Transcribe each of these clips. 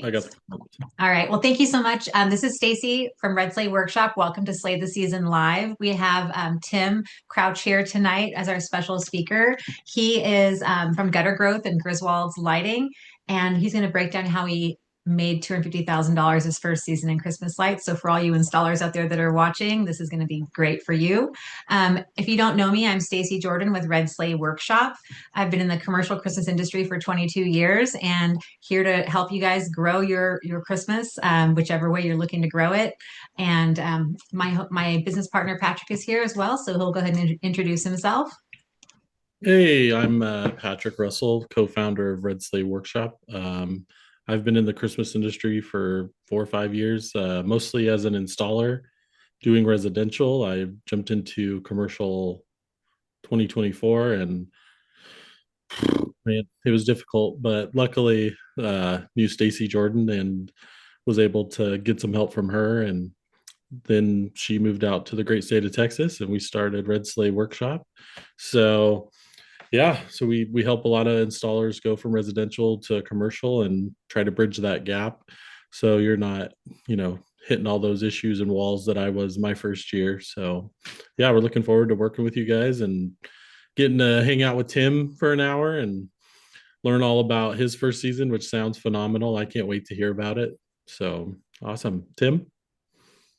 I got Thanks. the prompt. All right. Well, thank you so much. This is Stacey from Red Sleigh Workshop. Welcome to Slay the Season Live. We have Tim Crouch here tonight as our special speaker. He is from Gutter Growth and Griswold's Lighting, and he's going to break down how he made $250,000 his first season in Christmas lights. So for all you installers out there that are watching, this is going to be great for you. If you don't know me, I'm Stacey Jordan with Red Sleigh Workshop. I've been in the commercial Christmas industry for 22 years and here to help you guys grow your Christmas, whichever way you're looking to grow it. And my business partner Patrick is here as well, so he'll go ahead and introduce himself. Hey, I'm Patrick Russell, co-founder of Red Sleigh Workshop. I've been in the Christmas industry for 4 or 5 years, mostly as an installer, doing residential. I jumped into commercial 2024, and man, it was difficult, but luckily knew Stacey Jordan and was able to get some help from her. And then she moved out to the great state of Texas, and we started Red Sleigh Workshop. So yeah, so we help a lot of installers go from residential to commercial and try to bridge that gap. So you're not, hitting all those issues and walls that I was my first year. So yeah, we're looking forward to working with you guys and getting to hang out with Tim for an hour and learn all about his first season, which sounds phenomenal. I can't wait to hear about it. So awesome. Tim?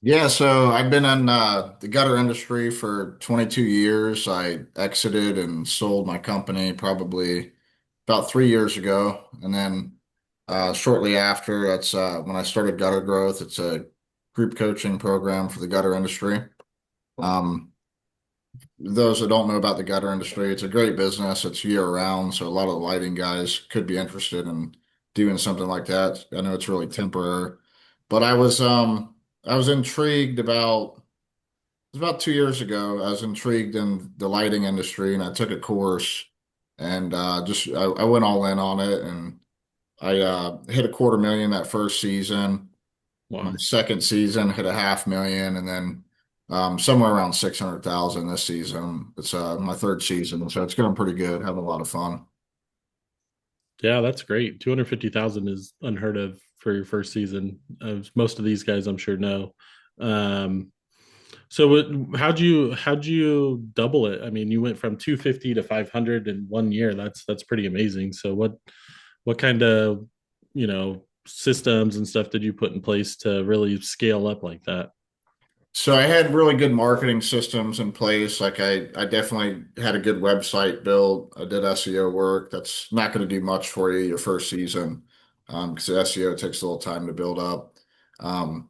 Yeah, so I've been in the gutter industry for 22 years. I exited and sold my company probably about 3 years ago. And then shortly after, that's when I started Gutter Growth. It's a group coaching program for the gutter industry. Um, those that don't know about the gutter industry, it's a great business. It's year round, so a lot of the lighting guys could be interested in doing something like that. I know it's really temporary, but I was intrigued about it was about 2 years ago. I was intrigued in the lighting industry, and I took a course, and I went all in on it, and I hit a 250,000 that first season. My Wow. second season hit a 500,000, and then somewhere around 600,000 this season. It's my third season, so it's going pretty good. Having a lot of fun. Yeah, that's great. 250,000 is unheard of for your first season. Most of these guys, I'm sure, know. Um, so how'd you double it? I mean, you went from 250 to 500 in 1 year. That's pretty amazing. So what kind of, systems and stuff did you put in place to really scale up like that? So I had really good marketing systems in place. Like I definitely had a good website built. I did SEO work. That's not going to do much for you your first season because SEO takes a little time to build up. Um,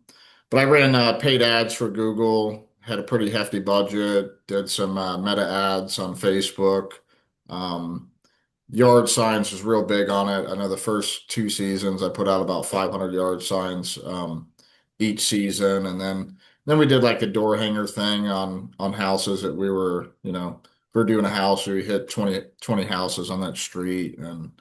but I ran paid ads for Google, had a pretty hefty budget, did some meta ads on Facebook. Um, Yard signs was real big on it. I know the first two seasons I put out about 500 yard signs each season, and then we did like a door hanger thing on houses that we were doing a house, we hit 20 houses on that street and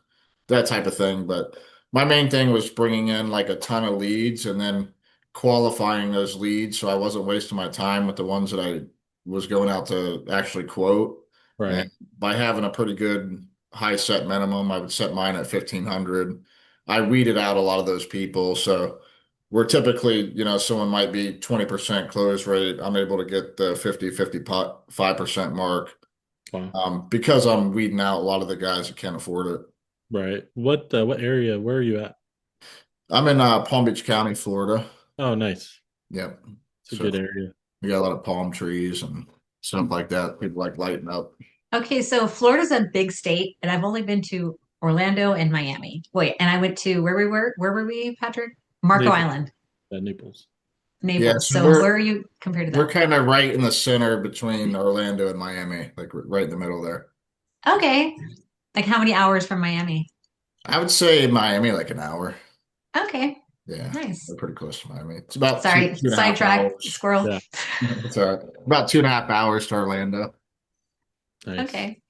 that type of thing. But my main thing was bringing in like a ton of leads and then qualifying those leads so I wasn't wasting my time with the ones that I was going out to actually quote. Right. And by having a pretty good high set minimum, I would set mine at 1,500. I weeded out a lot of those people. So we're typically, someone might be 20% close rate. I'm able to get the 55% mark Wow. because I'm weeding out a lot of the guys that can't afford it. Right. What area? Where are you at? I'm in Palm Beach County, Florida. Oh, nice. Yep. It's a So good area. we got a lot of palm trees and stuff like that. People like lighting up. Okay, so Florida's a big state, and I've only been to Orlando and Miami. Wait, and I went to where were we, Patrick? Marco Naples. Island, Naples. Yeah, Naples. so So where we're are you compared to we're that? kind of right in the center between Orlando and Miami, like right in the middle there. Okay, like how many hours from Miami? I would say Miami like an hour. Okay, Yeah, nice. we're pretty close to Miami. It's about two, Sorry, two and a half sidetrack, hours. squirrel. Yeah. It's about 2.5 hours to Orlando. Nice. Okay,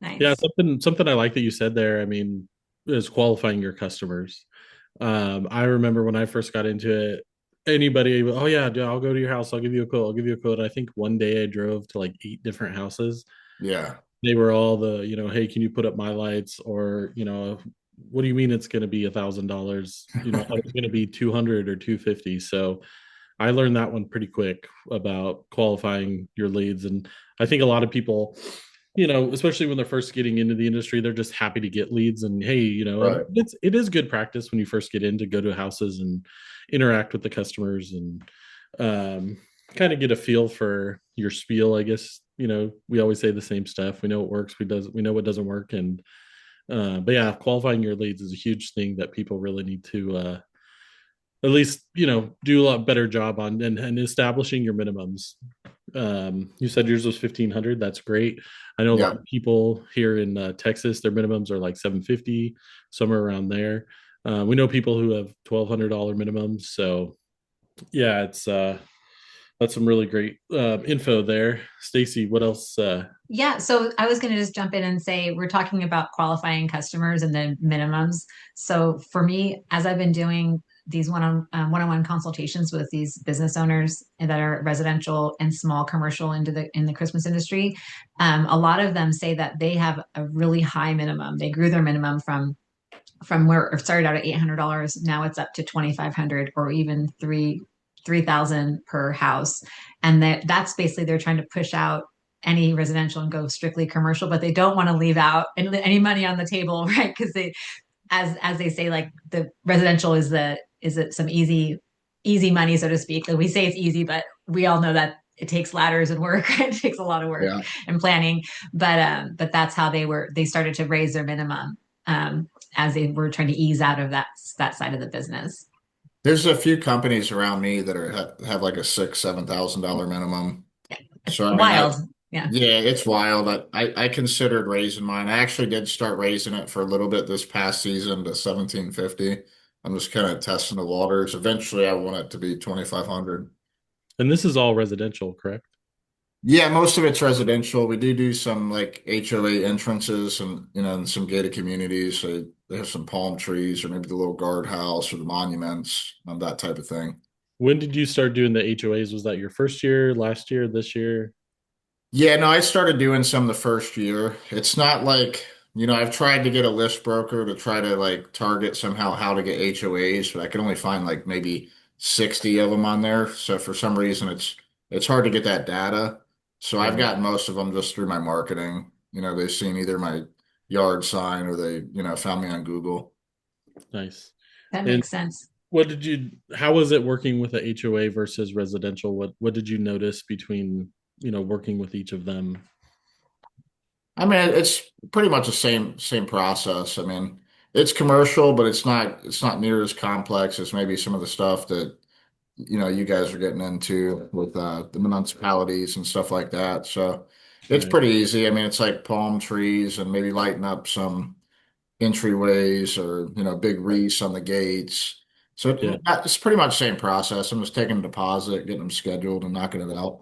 Yeah, nice. something I like that you said there. I mean, is qualifying your customers. I remember when I first got into it, anybody, oh yeah, dude, I'll go to your house. I'll give you a quote. I'll give you a quote. I think one day I drove to like 8 different houses. Yeah. They were all the, hey, can you put up my lights? Or, what do you mean it's going to be $1,000? I thought it was going to be 200 or 250. So I learned that one pretty quick about qualifying your leads. And I think a lot of people, especially when they're first getting into the industry, they're just happy to get leads. And hey, and Right. it is good practice when you first get in to go to houses and interact with the customers and um, kind of get a feel for your spiel, I guess. We always say the same stuff. We know what works, we know what doesn't work. And but yeah, qualifying your leads is a huge thing that people really need to at least do a lot better job on and establishing your minimums. You said yours was 1,500. That's great. I know a lot Yeah. of people here in Texas, their minimums are like 750, somewhere around there. We know people who have $1,200 minimums. So yeah, it's that's some really great info there. Stacey, what else? Yeah, so I was going to just jump in and say we're talking about qualifying customers and the minimums. So for me, as I've been doing these one-on-one consultations with these business owners that are residential and small commercial in the Christmas industry, a lot of them say that they have a really high minimum. They grew their minimum from where it started out at $800. Now it's up to 2,500 or even 3,000 per house. And that's basically they're trying to push out any residential and go strictly commercial, but they don't want to leave out any money on the table, right? Because as they say, like the residential is it some easy money, so to speak. Like we say it's easy, but we all know that it takes ladders and work. It takes a lot of work Yeah. and planning. But that's how they started to raise their minimum as they were trying to ease out of that side of the business. There's a few companies around me that have like a $7,000 minimum. It's So I mean, wild. Yeah. yeah, it's wild. I considered raising mine. I actually did start raising it for a little bit this past season to 1,750. I'm just kind of testing the waters. Eventually, I want it to be 2,500. And this is all residential, correct? Yeah, most of it's residential. We do some like HOA entrances and in some gated communities. So they have some palm trees or maybe the little guardhouse or the monuments, that type of thing. When did you start doing the HOAs? Was that your first year, last year, this year? Yeah, no, I started doing some the first year. It's not like, I've tried to get a list broker to try to like target somehow how to get HOAs, but I can only find like maybe 60 of them on there. So for some reason it's hard to get that data. So I've Right. gotten most of them just through my marketing. They've seen either my yard sign or they, found me on Google. Nice. That And makes sense. how was it working with the HOA versus residential? What did you notice between, working with each of them? I mean, it's pretty much the same process. I mean, it's commercial, but it's not near as complex as maybe some of the stuff that you guys are getting into with the municipalities and stuff like that. So it's Right. pretty easy. I mean, it's like palm trees and maybe lighting up some entryways or big wreaths on the gates. So Yeah. it's pretty much the same process. I'm just taking a deposit, getting them scheduled, and knocking it out.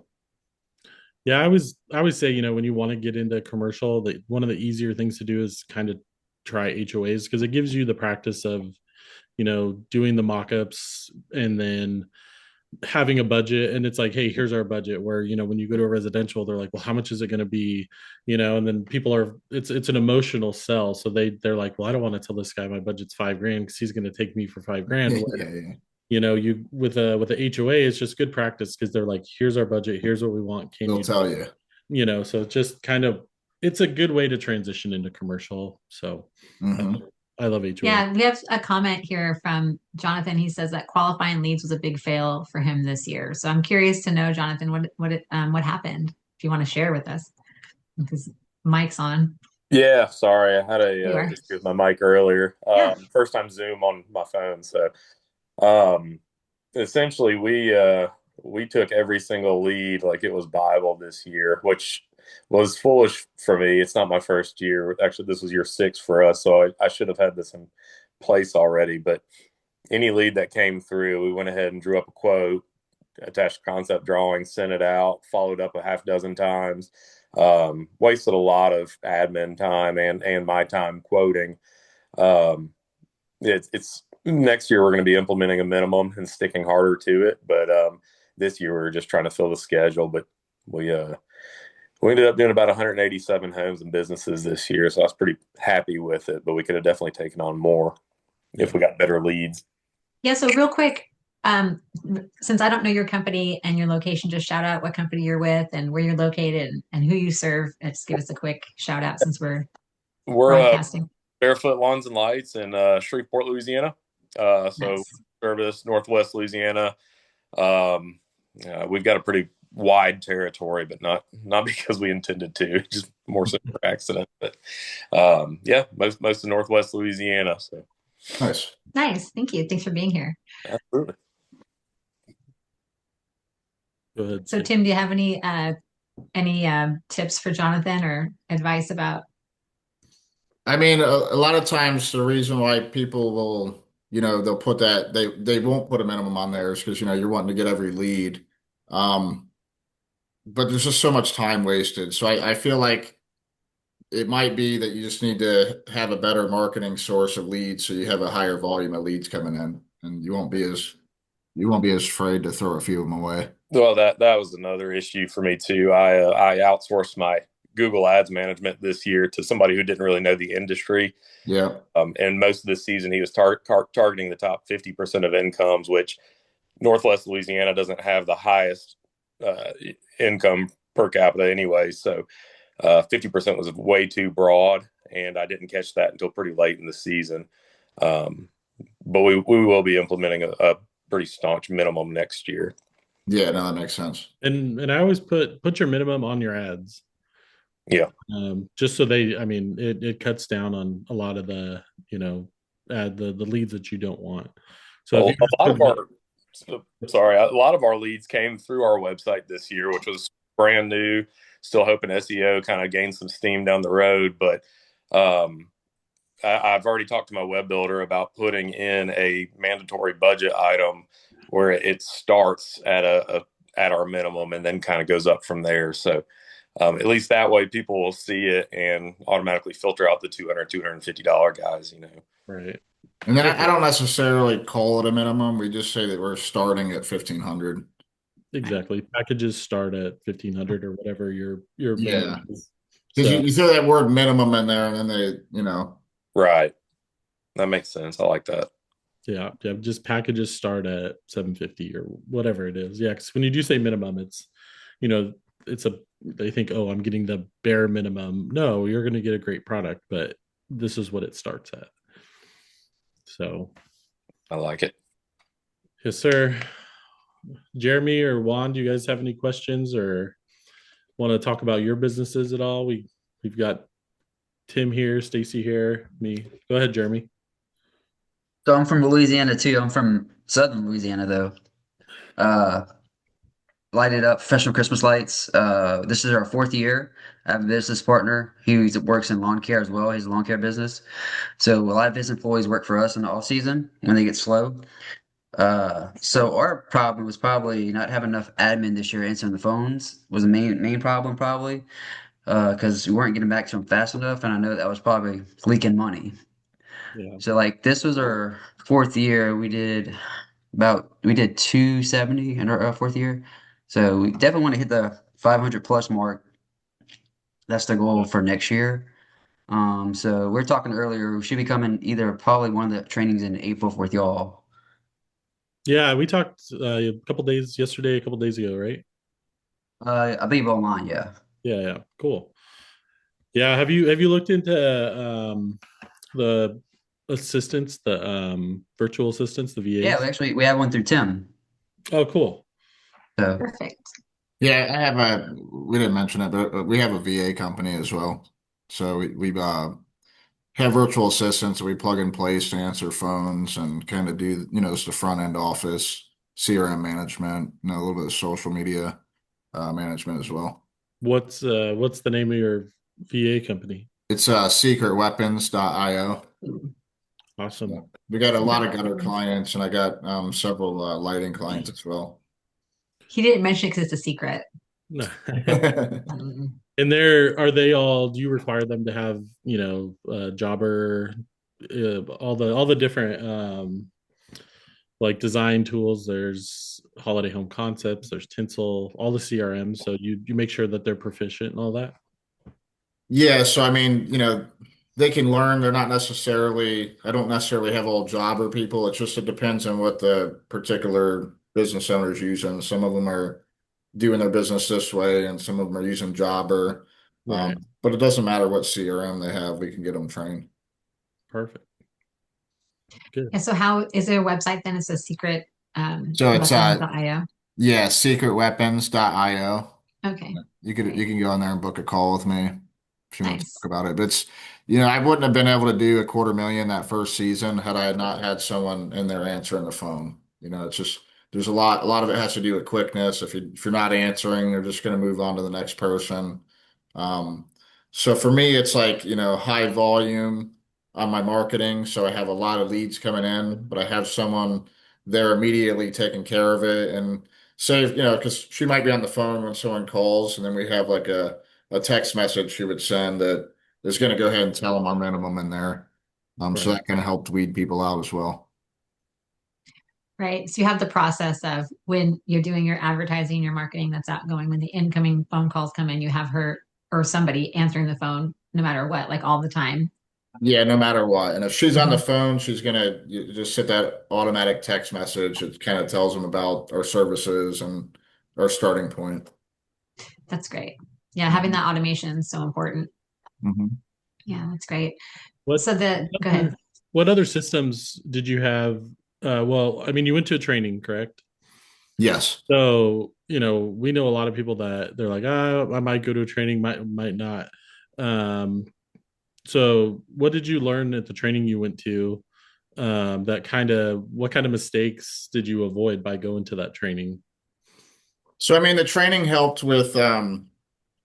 Yeah, I always say, when you want to get into commercial, that one of the easier things to do is kind of try HOAs because it gives you the practice of, doing the mock-ups and then having a budget. And it's like, hey, here's our budget. Where, when you go to a residential, they're like, well, how much is it going to be? And then people are it's an emotional sell. So they're like, well, I don't want to tell this guy my budget's 5 grand because he's going to take me for 5 grand. Yeah, Where, yeah. you with a HOA, it's just good practice because they're like, here's our budget, here's what we want. Can They'll you tell you. so it's just kind of it's a good way to transition into commercial. So I, Hmm. I love HOA. Yeah, we have a comment here from Jonathan. He says that qualifying leads was a big fail for him this year. So I'm curious to know, Jonathan, what happened? If you want to share with us, because Mike's on. Yeah, sorry, I had You a are. issue with my mic earlier. Yeah. First time Zoom on my phone, so um, essentially we took every single lead like it was Bible this year, which was foolish for me. It's not my first year. Actually, this was year six for us, so I should have had this in place already. But any lead that came through, we went ahead and drew up a quote, attached concept drawing, sent it out, followed up a half dozen times. Wasted a lot of admin time and my time quoting. Um, it's next year we're going to be implementing a minimum and sticking harder to it, but this year we're just trying to fill the schedule. But we We ended up doing about 187 homes and businesses this year, so I was pretty happy with it. But we could have definitely taken on more if we got better leads. Yeah, so real quick, since I don't know your company and your location, just shout out what company you're with and where you're located and who you serve. And just give us a quick shout out since we're broadcasting. Barefoot Lawns and Lights in Shreveport, Louisiana. So service Northwest Louisiana. We've got a pretty wide territory, but not because we intended to, just more so for accident. But most of Northwest Louisiana. So nice. Thank you. Thanks for being here. Absolutely. Go ahead. So Tim, do you have any tips for Jonathan or advice about? I mean, a lot of times the reason why people will, they'll put that they won't put a minimum on theirs because you're wanting to get every lead. But there's just so much time wasted. So I feel like it might be that you just need to have a better marketing source of leads so you have a higher volume of leads coming in, and you won't be as afraid to throw a few of them away. Well, that was another issue for me too. I outsourced my Google Ads management this year to somebody who didn't really know the industry. Yeah. And most of the season he was targeting the top 50% of incomes, which Northwest Louisiana doesn't have the highest income per capita anyway. So 50% was way too broad, and I didn't catch that until pretty late in the season. But we will be implementing a pretty staunch minimum next year. Yeah, no, that makes sense. And I always put your minimum on your ads. Yeah. Just so it cuts down on a lot of the, the leads that you don't want. So a lot of our leads came through our website this year, which was brand new. Still hoping SEO kind of gains some steam down the road, but I've already talked to my web builder about putting in a mandatory budget item where it starts at our minimum and then kind of goes up from there. So at least that way people will see it and automatically filter out the $200, $250 guys, Right. And then I don't necessarily call it a minimum. We just say that we're starting at 1,500. Exactly. Packages start at 1,500 or whatever your minimum is. Because you throw that word minimum in there and then they, Right. That makes sense. I like that. Yeah. Just packages start at 750 or whatever it is. Yeah. Because when you do say minimum, it's, they think, oh, I'm getting the bare minimum. No, you're going to get a great product, but this is what it starts at. So I like it. Yes, sir. Jeremy or Juan, do you guys have any questions or want to talk about your businesses at all? We've got Tim here, Stacey here, me. Go ahead, Jeremy. So I'm from Louisiana too. I'm from Southern Louisiana though. Lighted up professional Christmas lights. This is our 4th year. I have a business partner. He works in lawn care as well. He's a lawn care business. So a lot of his employees work for us in the off season when they get slow. So our problem was probably not having enough admin this year answering the phones was the main problem probably. Because we weren't getting back to them fast enough, and I know that was probably leaking money. Yeah. So like this was our 4th year. We did 270 in our 4th year. So we definitely want to hit the 500 plus mark. That's the goal for next year. So we are talking earlier. We should be coming either probably one of the trainings in April with y'all. Yeah, we talked a couple days yesterday, a couple days ago, right? I believe online, yeah. Yeah, cool. Yeah, have you looked into the assistants, the virtual assistants, the VAs? Yeah, we have one through Tim. Oh, cool. So Perfect. Yeah, we didn't mention it, but we have a VA company as well. So we have virtual assistants that we plug in place to answer phones and kind of do, it's the front end office, CRM management, a little bit of social media management as well. What's the name of your VA company? It's secretweapons.io. Awesome. Yeah. We got a lot of gutter clients, and I got several lighting clients as well. He didn't mention it because it's a secret. No. And are they all? Do you require them to have jobber, all the different like design tools, there's holiday home concepts, there's tinsel, all the CRM. So you make sure that they're proficient and all that. Yeah, so I mean, they can learn. They're not necessarily, I don't necessarily have all jobber people. It depends on what the particular business owner's using. Some of them are doing their business this way, and some of them are using jobber. Right. But it doesn't matter what CRM they have, we can get them trained. Perfect. Good. And so how is there a website then? It's a secret So it's weapons.io. yeah, secretweapons.io. Okay, You great. can go in there and book a call with me if you want to talk Nice. about it. But I wouldn't have been able to do a 250,000 that first season had I not had someone in there answering the phone. It's just there's a lot of it has to do with quickness. If you're not answering, they're just going to move on to the next person. Um, so for me, it's like, high volume on my marketing. So I have a lot of leads coming in, but I have someone there immediately taking care of it and save, because she might be on the phone when someone calls, and then we have like a text message she would send that is going to go ahead and tell them our minimum in there. So Right. that kind of helped weed people out as well. Right. So you have the process of when you're doing your advertising, your marketing that's outgoing, when the incoming phone calls come in, you have her or somebody answering the phone no matter what, like all the time. Yeah, no matter what. And if she's on the Mhm. phone, she's gonna just hit that automatic text message. It kind of tells them about our services and our starting point. That's great. Yeah, having Mhm. that automation is so important. Mhm. Yeah, that's great. What So go ahead. what other systems did you have? Well, I mean, you went to a training, correct? Yes. So, we know a lot of people that they're like, I might go to a training, might not. Um, so what did you learn at the training you went to? What kind of mistakes did you avoid by going to that training? So I mean, the training helped with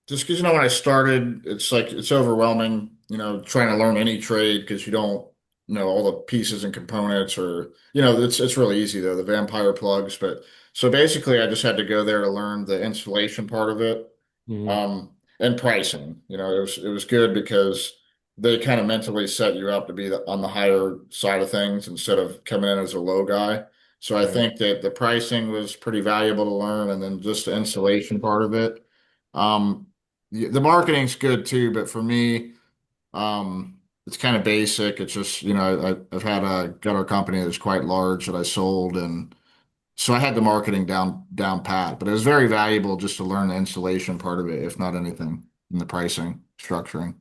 just because when I started, it's like it's overwhelming, trying to learn any trade because you don't know all the pieces and components or it's really easy though, the vampire plugs. But so basically I just had to go there to learn the installation part of it. Mhm. And pricing. It was good because they kind of mentally set you up to be on the higher side of things instead of coming in as a low guy. So I Right. think that the pricing was pretty valuable to learn, and then just the installation part of it. Um, the marketing's good too, but for me, it's kind of basic. It's just, I've had a gutter company that's quite large that I sold, and so I had the marketing down pat, but it was very valuable just to learn the installation part of it, if not anything, in the pricing, structuring.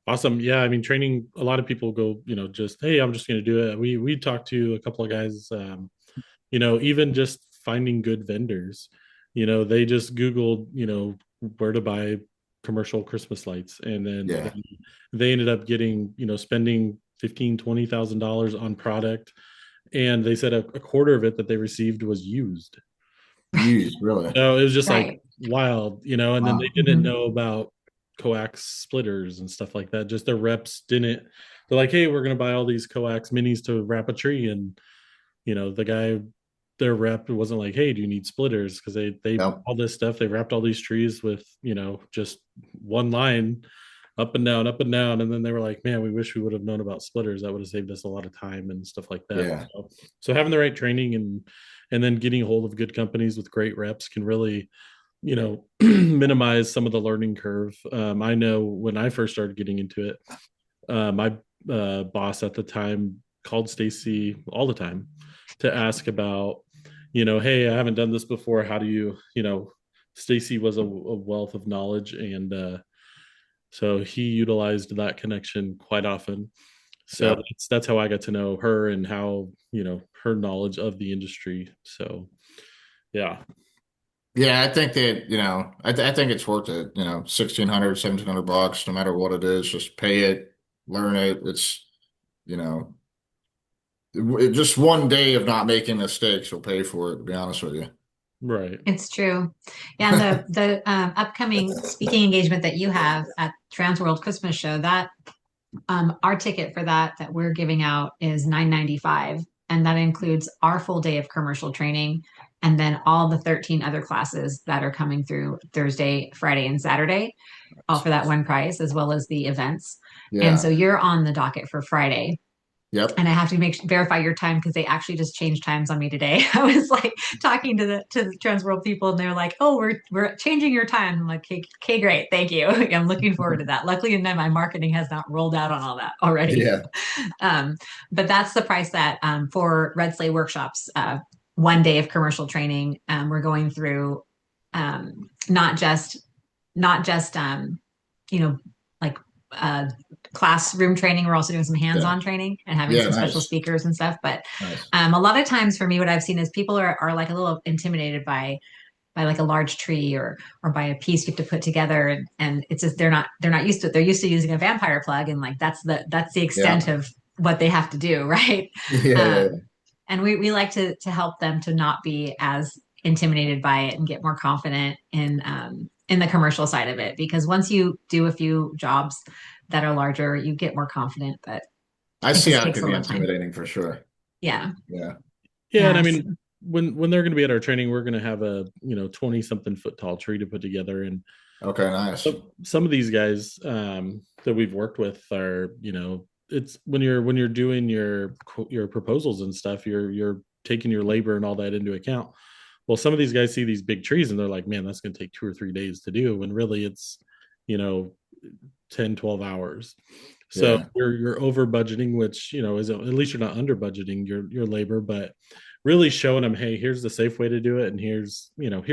Awesome. Yeah, I mean, training. A lot of people go, just hey, I'm just going to do it. We talked to a couple of guys. Even just finding good vendors. They just Googled, where to buy commercial Christmas lights, and then Yeah. they ended up getting, spending 15, $20,000 on product, and they said a quarter of it that they received was used. Used, really. So it was just like Right. wild, and then they Wow. didn't Mhm. know about coax splitters and stuff like that. Just their reps didn't. They're like, hey, we're gonna buy all these coax minis to wrap a tree, and the guy, their rep wasn't like, hey, do you need splitters? Because they Yep. all this stuff, they wrapped all these trees with just one line up and down, and then they were like, man, we wish we would have known about splitters. That would have saved us a lot of time and stuff like that. Yeah. So having the right training and then getting a hold of good companies with great reps can really minimize some of the learning curve. I know when I first started getting into it, my boss at the time called Stacey all the time to ask about, hey, I haven't done this before. How do Stacey was a wealth of knowledge, and so he utilized that connection quite often. So Yep. that's how I got to know her and how her knowledge of the industry. So yeah. Yeah, I think that, I think it's worth it, 1,600, 1,700 bucks, no matter what it is, just pay it, learn it. It's, you know, just one day of not making mistakes will pay for it, to be honest with you. Right. It's true. Yeah, and the upcoming speaking engagement that you have at TransWorld Christmas Show, that our ticket for that we're giving out is 995, and that includes our full day of commercial training and then all the 13 other classes that are coming through Thursday, Friday, and Saturday, all for that one price, as well as the events. And Yeah. so you're on the docket for Friday. And Yep. I have to verify your time because they actually just changed times on me today. I was like talking to the TransWorld people, and they're like, "Oh, we're changing your time." I'm like, "Okay, great, thank you." I'm looking forward to that. Luckily, my marketing has not rolled out on all that already. Yeah. Um, but that's the price that for Red Sleigh workshops, 1 day of commercial training. We're going through not just you know like uh, classroom training. We're also doing some Yeah. hands-on training and having Yeah. some special Nice. speakers and stuff. But Nice. a lot of times for me, what I've seen is people are like a little intimidated by like a large tree or by a piece you have to put together, and it's just they're not used to it. They're used to using a vampire plug, and like that's the extent Yeah. of what they have to do, right? Yeah. Yeah. Um, and we like to help them to not be as intimidated by it and get more confident in the commercial side of it, because once you do a few jobs that are larger, you get more confident, but I it see just how it takes could a be little time. intimidating for sure. Yeah. Yeah. Yeah, and I Yes. mean, when they're going to be at our training, we're going to have a 20 something foot tall tree to put together, and Okay. Nice. some of these guys that we've worked with are it's when you're doing your proposals and stuff, you're taking your labor and all that into account. Well, some of these guys see these big trees and they're like, man, that's going to take 2 or 3 days to do, when really it's you know 10-12 hours. So Yeah. you're over budgeting, which is, at least you're not under budgeting your labor, but really showing them, hey, here's the safe way to do it, and here's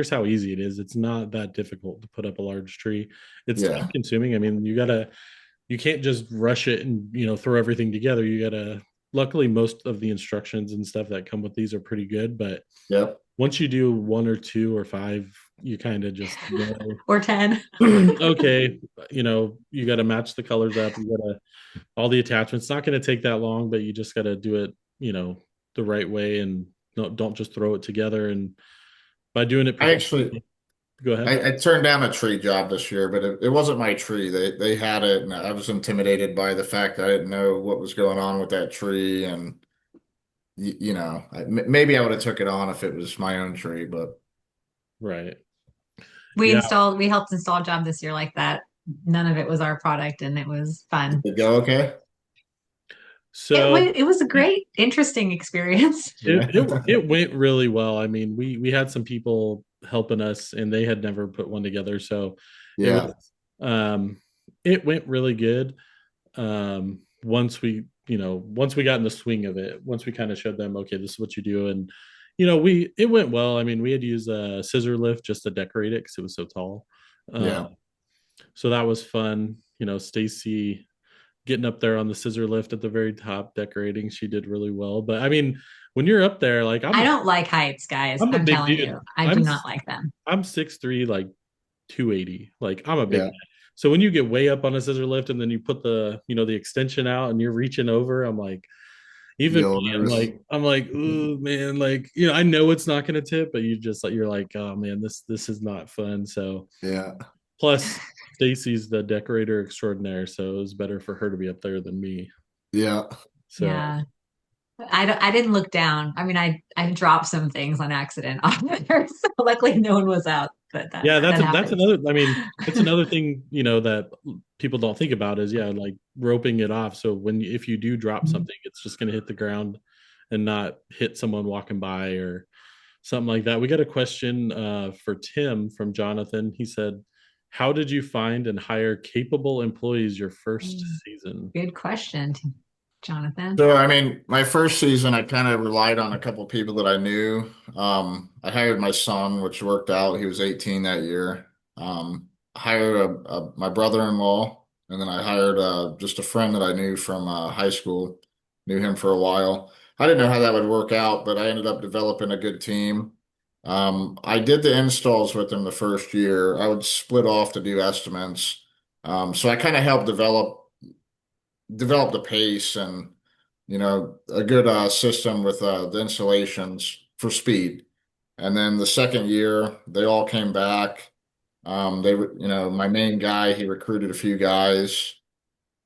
how easy it is. It's not that difficult to put up a large tree. It's time Yeah. consuming. I mean, you can't just rush it and throw everything together. You gotta Luckily, most of the instructions and stuff that come with these are pretty good, but Yep. once you do one or two or five, you kind of just know, Or 10. okay, you got to match the colors up. You got to all the attachments. It's not going to take that long, but you just got to do it, the right way, and don't just throw it together. And by doing it I actually professionally, go ahead. I turned down a tree job this year, but it wasn't my tree. They had it, and I was intimidated by the fact that I didn't know what was going on with that tree, and maybe I would have took it on if it was my own tree, but Right. We Yeah. installed, we helped install a job this year like that. None of it was our product, and it was fun. did it go okay? So It was a great, interesting experience. Yeah. it went really well. I mean, we had some people helping us, and they had never put one together, so it Yeah. was it went really good. Once we got in the swing of it, once we kind of showed them, okay, this is what you do, and it went well. I mean, we had to use a scissor lift just to decorate it because it was so tall. Yeah. So that was fun. Stacy getting up there on the scissor lift at the very top decorating, she did really well. But I mean, when you're up there, like I don't like heights, guys. I'm a I'm big telling dude. you, I do I'm not like them. I'm 6'3", like 280. Like I'm a big Yeah. guy. So when you get way up on a scissor lift and then you put the extension out and you're reaching over, I'm like, even You're me, nervous. I'm like, ooh, man, like, I know it's not gonna tip, but you're like, oh man, this is not fun. So Yeah. plus Stacy's the decorator extraordinaire, so it was better for her to be up there than me. Yeah. So Yeah. I didn't look down. I mean, I dropped some things on accident off there. So luckily no one was out, but yeah, that that's happens. another. I mean, it's another thing that people don't think about is, yeah, like roping it off. So if you do drop something, it's just going to hit the ground and not hit someone walking by or something like that. We got a question for Tim from Jonathan. He said, "How did you find and hire capable employees your first season?" Good question, Jonathan. So, I mean, my first season, I kind of relied on a couple people that I knew. I hired my son, which worked out. He was 18 that year. Hired my brother-in-law, and then I hired just a friend that I knew from high school. Knew him for a while. I didn't know how that would work out, but I ended up developing a good team. I did the installs with them the first year. I would split off to do estimates. So I kind of helped develop the pace and a good system with the installations for speed. And then the second year, they all came back. My main guy, he recruited a few guys.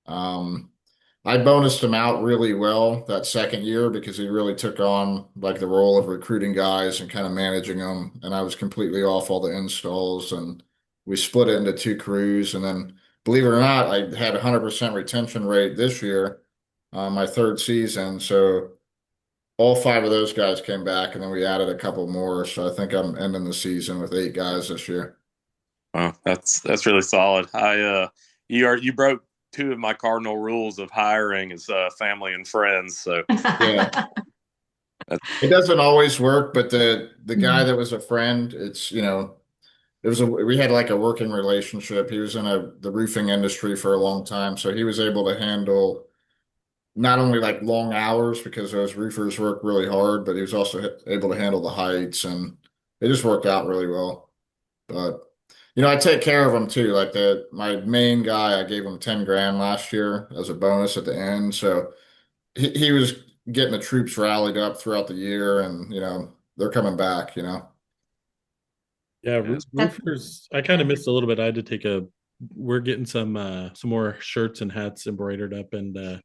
Um, I bonused him out really well that second year because he really took on like the role of recruiting guys and kind of managing them. And I was completely off all the installs, and we split it into two crews. And then, believe it or not, I had 100% retention rate this year. my third season. So all five of those guys came back, and then we added a couple more. So I think I'm ending the season with 8 guys this year. Wow, that's really solid. You broke two of my cardinal rules of hiring is family and friends. So Yeah. It doesn't always work, but the guy that was a friend, we had like a working relationship. He was in the roofing industry for a long time, so he was able to handle not only like long hours because those roofers work really hard, but he was also able to handle the heights, and it just worked out really well. But I take care of him too. Like my main guy, I gave him 10 grand last year as a bonus at the end, so he was getting the troops rallied up throughout the year, and they're coming back. Yeah, yes. roofers. I kind of missed a little bit. I had to take a. We're getting some more shirts and hats embroidered up, and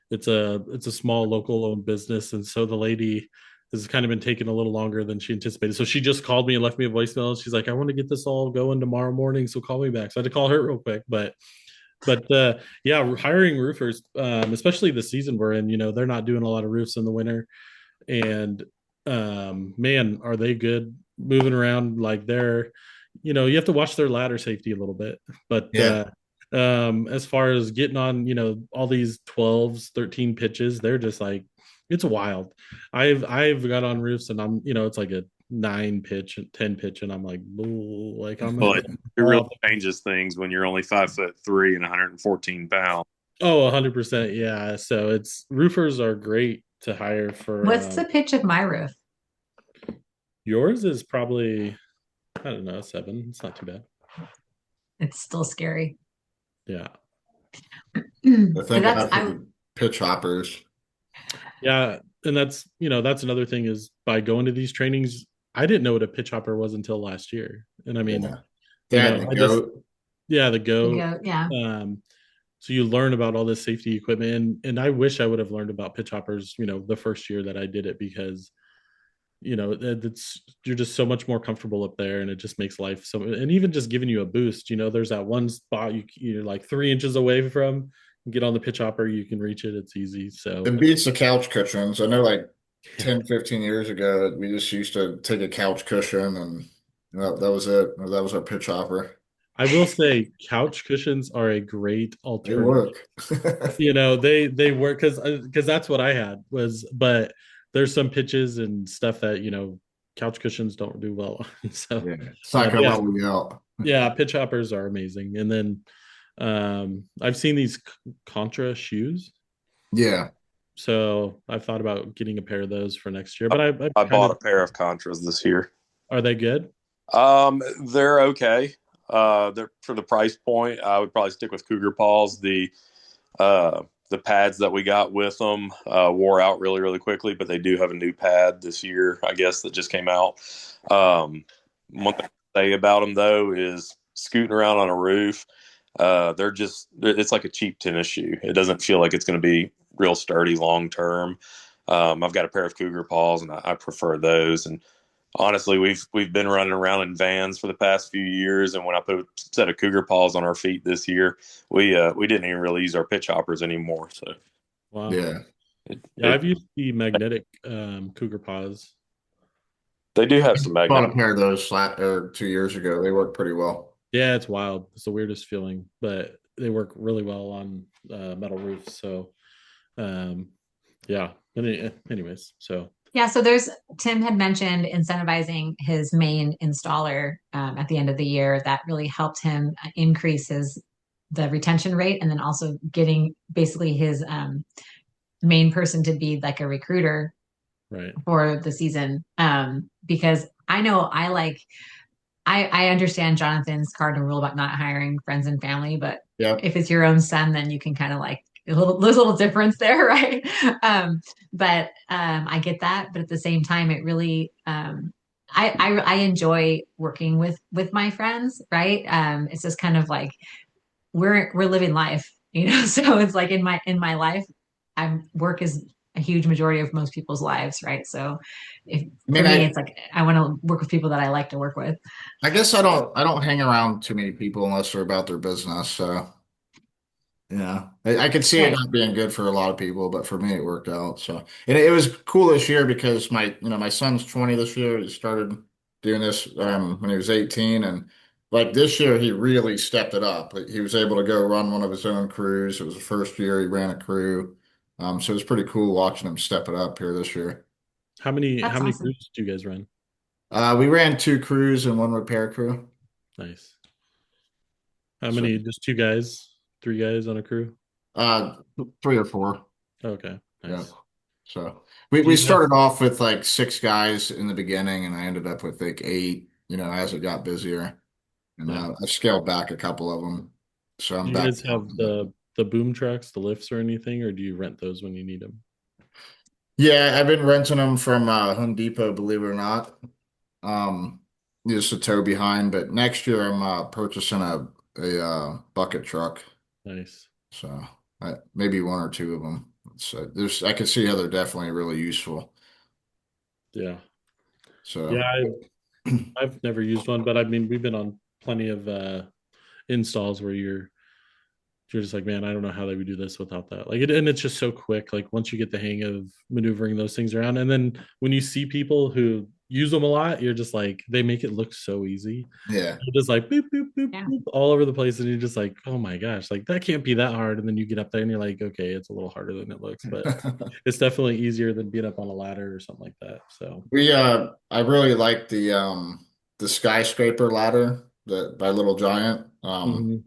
it's a small local owned business, and so the lady has kind of been taking a little longer than she anticipated. So she just called me and left me a voicemail. She's like, "I want to get this all going tomorrow morning, so call me back." So I had to call her real quick, but yeah, hiring roofers, especially the season we're in, they're not doing a lot of roofs in the winter, and man, are they good moving around. Like you have to watch their ladder safety a little bit, but Yeah. as far as getting on, all these 12s, 13 pitches, they're just like, it's wild. I've got on roofs and I'm, it's like a 9 pitch, 10 pitch, and I'm like, like I'm Well, it really changes things when you're only 5'3" and 114 pounds. Oh, 100%. Yeah. So roofers are great to hire for. What's the pitch of my roof? Yours is probably, I don't know, 7. It's not too bad. It's still scary. Yeah. I think after pitch hoppers. Yeah. And that's another thing is by going to these trainings, I didn't know what a pitch hopper was until last year. And I mean, the goat. The goat. Yeah. So you learn about all this safety equipment, and I wish I would have learned about pitch hoppers, the first year that I did it, because you're just so much more comfortable up there, and it just makes life so. And even just giving you a boost, there's that one spot you're like 3 inches away from. Get on the pitch hopper, you can reach it. It's easy. So it beats the couch cushions. I know, like 10, 15 years ago, we just used to take a couch cushion, and that was it. That was our pitch hopper. I will say couch cushions are a great alternative. They work. They work because that's what I had but there's some pitches and stuff that couch cushions don't do well on. So it's not gonna help me out. Yeah, pitch hoppers are amazing. And then I've seen these Contra shoes. Yeah. So I've thought about getting a pair of those for next year. But I bought a pair of Contras this year. Are they good? They're okay. They're for the price point. I would probably stick with Cougar Paws. The pads that we got with them wore out really, really quickly, but they do have a new pad this year, I guess, that just came out. One thing to say about them though is scooting around on a roof. It's like a cheap tennis shoe. It doesn't feel like it's going to be real sturdy long term. I've got a pair of Cougar Paws, and I prefer those. And honestly, we've been running around in Vans for the past few years, and when I put a set of Cougar Paws on our feet this year, we didn't even really use our pitch hoppers anymore. So, wow, yeah, I've used the magnetic Cougar Paws. They do have some magnetic. I bought a pair of those 2 years ago. They work pretty well. Yeah, it's wild. It's the weirdest feeling, but they work really well on metal roofs. So, yeah. Anyways, so. Yeah, so Tim had mentioned incentivizing his main installer at the end of the year. That really helped him increase the retention rate, and then also getting basically his main person to be like a recruiter for the season. Because I know I understand Jonathan's cardinal rule about not hiring friends and family, but if it's your own son, then you can kind of like there's a little difference there, right? But I get that, but at the same time, it really I enjoy working with my friends, right? It's just kind of like we're living life, So it's like in my life, work is a huge majority of most people's lives, right? So for me, it's like I want to work with people that I like to work with. I guess I don't hang around too many people unless they're about their business. So Yeah, I could see it Right. not being good for a lot of people, but for me, it worked out. So, and it was cool this year because my son's 20 this year. He started doing this when he was 18, and like this year, he really stepped it up. Like, he was able to go run one of his own crews. It was the first year he ran a crew, so it was pretty cool watching him step it up here this year. That's How many awesome. crews do you guys run? We ran two crews and one repair crew. Nice. How So, many? Just two guys, three guys on a crew? uh, three or four. Okay, Yeah. nice. So Do we you have started off with like six guys in the beginning, and I ended up with like eight, as it got busier. And yeah? I scaled back a couple of them. So Do I'm you back guys have down to, the boom trucks, the lifts, or anything, or do you rent those when you need them? yeah, I've been renting them from Home Depot, believe it or not. Um, just a tow behind, but next year I'm purchasing a bucket truck. Nice. So maybe one or two of them. So I can see how they're definitely really useful. Yeah, yeah. So I've never used one, but I mean, we've been on plenty of installs where you're just like, man, I don't know how they would do this without that. Like, and it's just so quick. Like, once you get the hang of maneuvering those things around, and then when you see people who use them a lot, you're just like, they make it look so easy. yeah. You're just like boop, boop, boop, Yeah. boop, all over the place, and you're just like, oh my gosh, like that can't be that hard. And then you get up there and you're like, okay, it's a little harder than it looks, but it's definitely easier than being up on a ladder or something like that. So, I really like the skyscraper ladder that by Little Giant. mhm.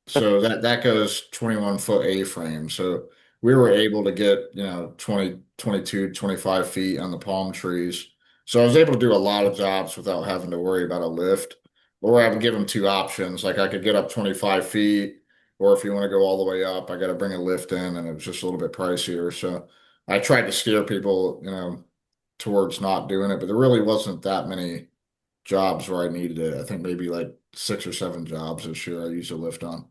So that goes 21 foot A-frame. So we were able to get, 20, 22, 25 feet on the palm trees. So I was able to do a lot of jobs without having to worry about a lift. Or I would give them two options. Like I could get up 25 feet, or if you want to go all the way up, I got to bring a lift in, and it was just a little bit pricier. So I tried to steer people, towards not doing it, but there really wasn't that many jobs where I needed it. I think maybe like six or seven jobs this year I used a lift on.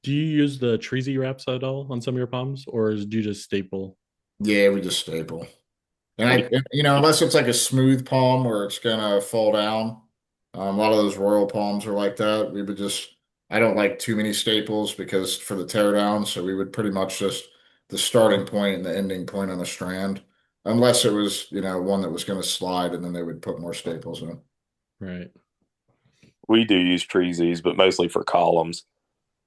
Do you use the Treesy wraps at all on some of your palms, or do you just staple? Yeah, we just staple. And What do unless it's like a smooth palm where it's gonna fall down, a lot of those royal palms are like that. I don't like too many staples because for the tear down, so we would pretty much just the starting point and the ending point on a strand, unless it was, one that was gonna slide and then they would put more staples in. right? We do use treesies, but mostly for columns.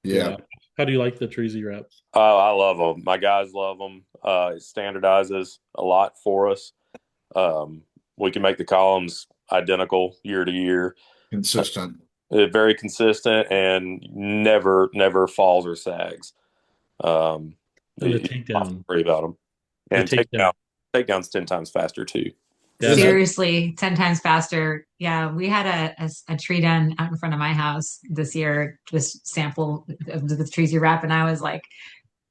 Yeah. Yeah. How do you like the Treesy wraps? Oh, I love them. My guys love them. It standardizes a lot for us. We can make the columns identical year to year. Consistent. Very consistent and never falls or sags. Um, And the you don't have to takedown, worry about them. the And takedown. takedown's 10 times faster too. Yeah, that Seriously, 10 times faster. Yeah, we had a tree done out in front of my house this year, just sample of the trees you wrap, and I was like,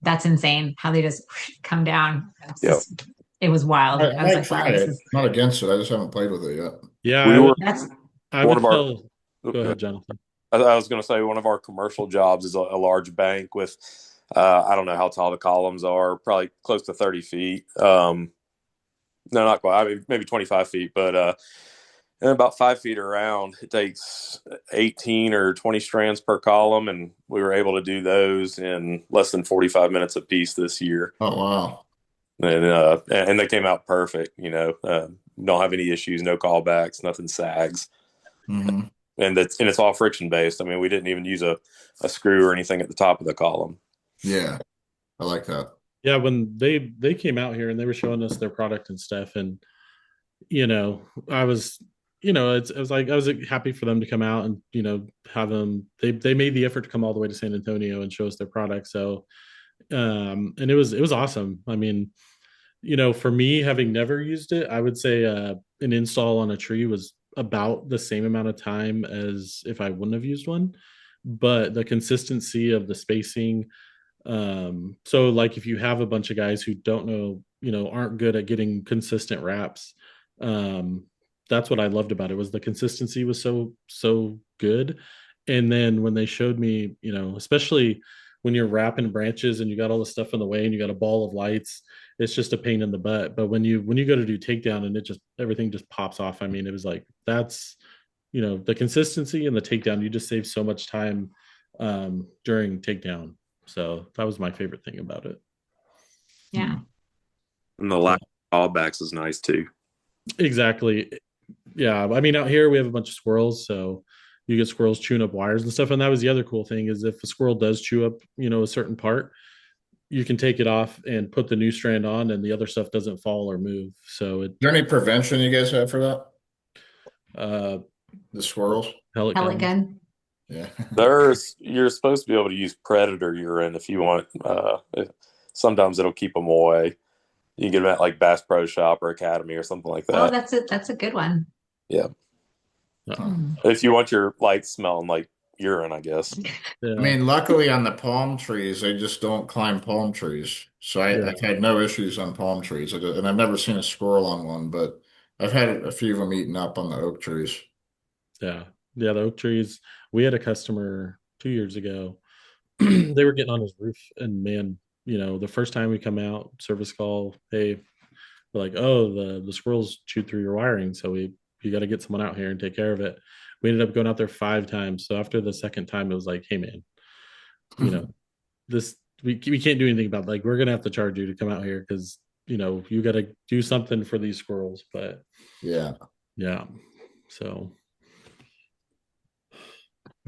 that's insane how they just come down. Yep. It was wild. I I was might like, wow, try this it. is Not against it. I just haven't played with it yet. yeah, We were that's I one would of our tell. Go ahead, Jonathan. I was going to say one of our commercial jobs is a large bank with I don't know how tall the columns are, probably close to 30 feet. No, not quite. I mean, maybe 25 feet, but and about 5 feet around. It takes 18 or 20 strands per column, and we were able to do those in less than 45 minutes a piece this year. Oh, wow. And they came out perfect. Don't have any issues, no callbacks, nothing sags, Hmm. and it's all friction based. I mean, we didn't even use a screw or anything at the top of the column. Yeah, I like that. Yeah, when they came out here and they were showing us their product and stuff, and I was, it was like I was happy for them to come out and have them. They made the effort to come all the way to San Antonio and show us their product. So, and it was awesome. I mean, for me, having never used it, I would say an install on a tree was about the same amount of time as if I wouldn't have used one. But the consistency of the spacing, so like if you have a bunch of guys who don't know, aren't good at getting consistent wraps, um, that's what I loved about it was the consistency was so good. And then when they showed me, especially when you're wrapping branches and you got all the stuff in the way and you got a ball of lights, it's just a pain in the butt. But when you go to do takedown and it just everything just pops off. I mean, it was like that's the consistency and the takedown. You just save so much time during takedown. So that was my favorite thing about it. Yeah. And the lack of callbacks is nice too. Exactly. Yeah. I mean, out here we have a bunch of squirrels, so you get squirrels chewing up wires and stuff. And that was the other cool thing is if a squirrel does chew up, a certain part, you can take it off and put the new strand on, and the other stuff doesn't fall or move. So Is there any prevention you guys have for that? uh, The squirrels? pellet Pellet guns. gun. Yeah. You're supposed to be able to use predator urine if you want. Sometimes it'll keep them away. You can get them at like Bass Pro Shop or Academy or something like Oh, that. that's a good one. Yeah. Hmm. If you want your lights smelling like urine, I guess. Yeah. I mean, luckily on the palm trees, they just don't climb palm trees. So Yeah. I've had no issues on palm trees. And I've never seen a squirrel on one, but I've had a few of them eaten up on the oak trees. Yeah. Yeah. The oak trees. We had a customer 2 years ago. They were getting on his roof, and man, the first time we come out, service call, hey, we're like, oh, the squirrels chewed through your wiring, so you got to get someone out here and take care of it. We ended up going out there 5 times. So after the second time, it was like, hey man, this we can't do anything about it. Like we're gonna have to charge you to come out here because you got to do something for these squirrels. But Yeah. yeah, so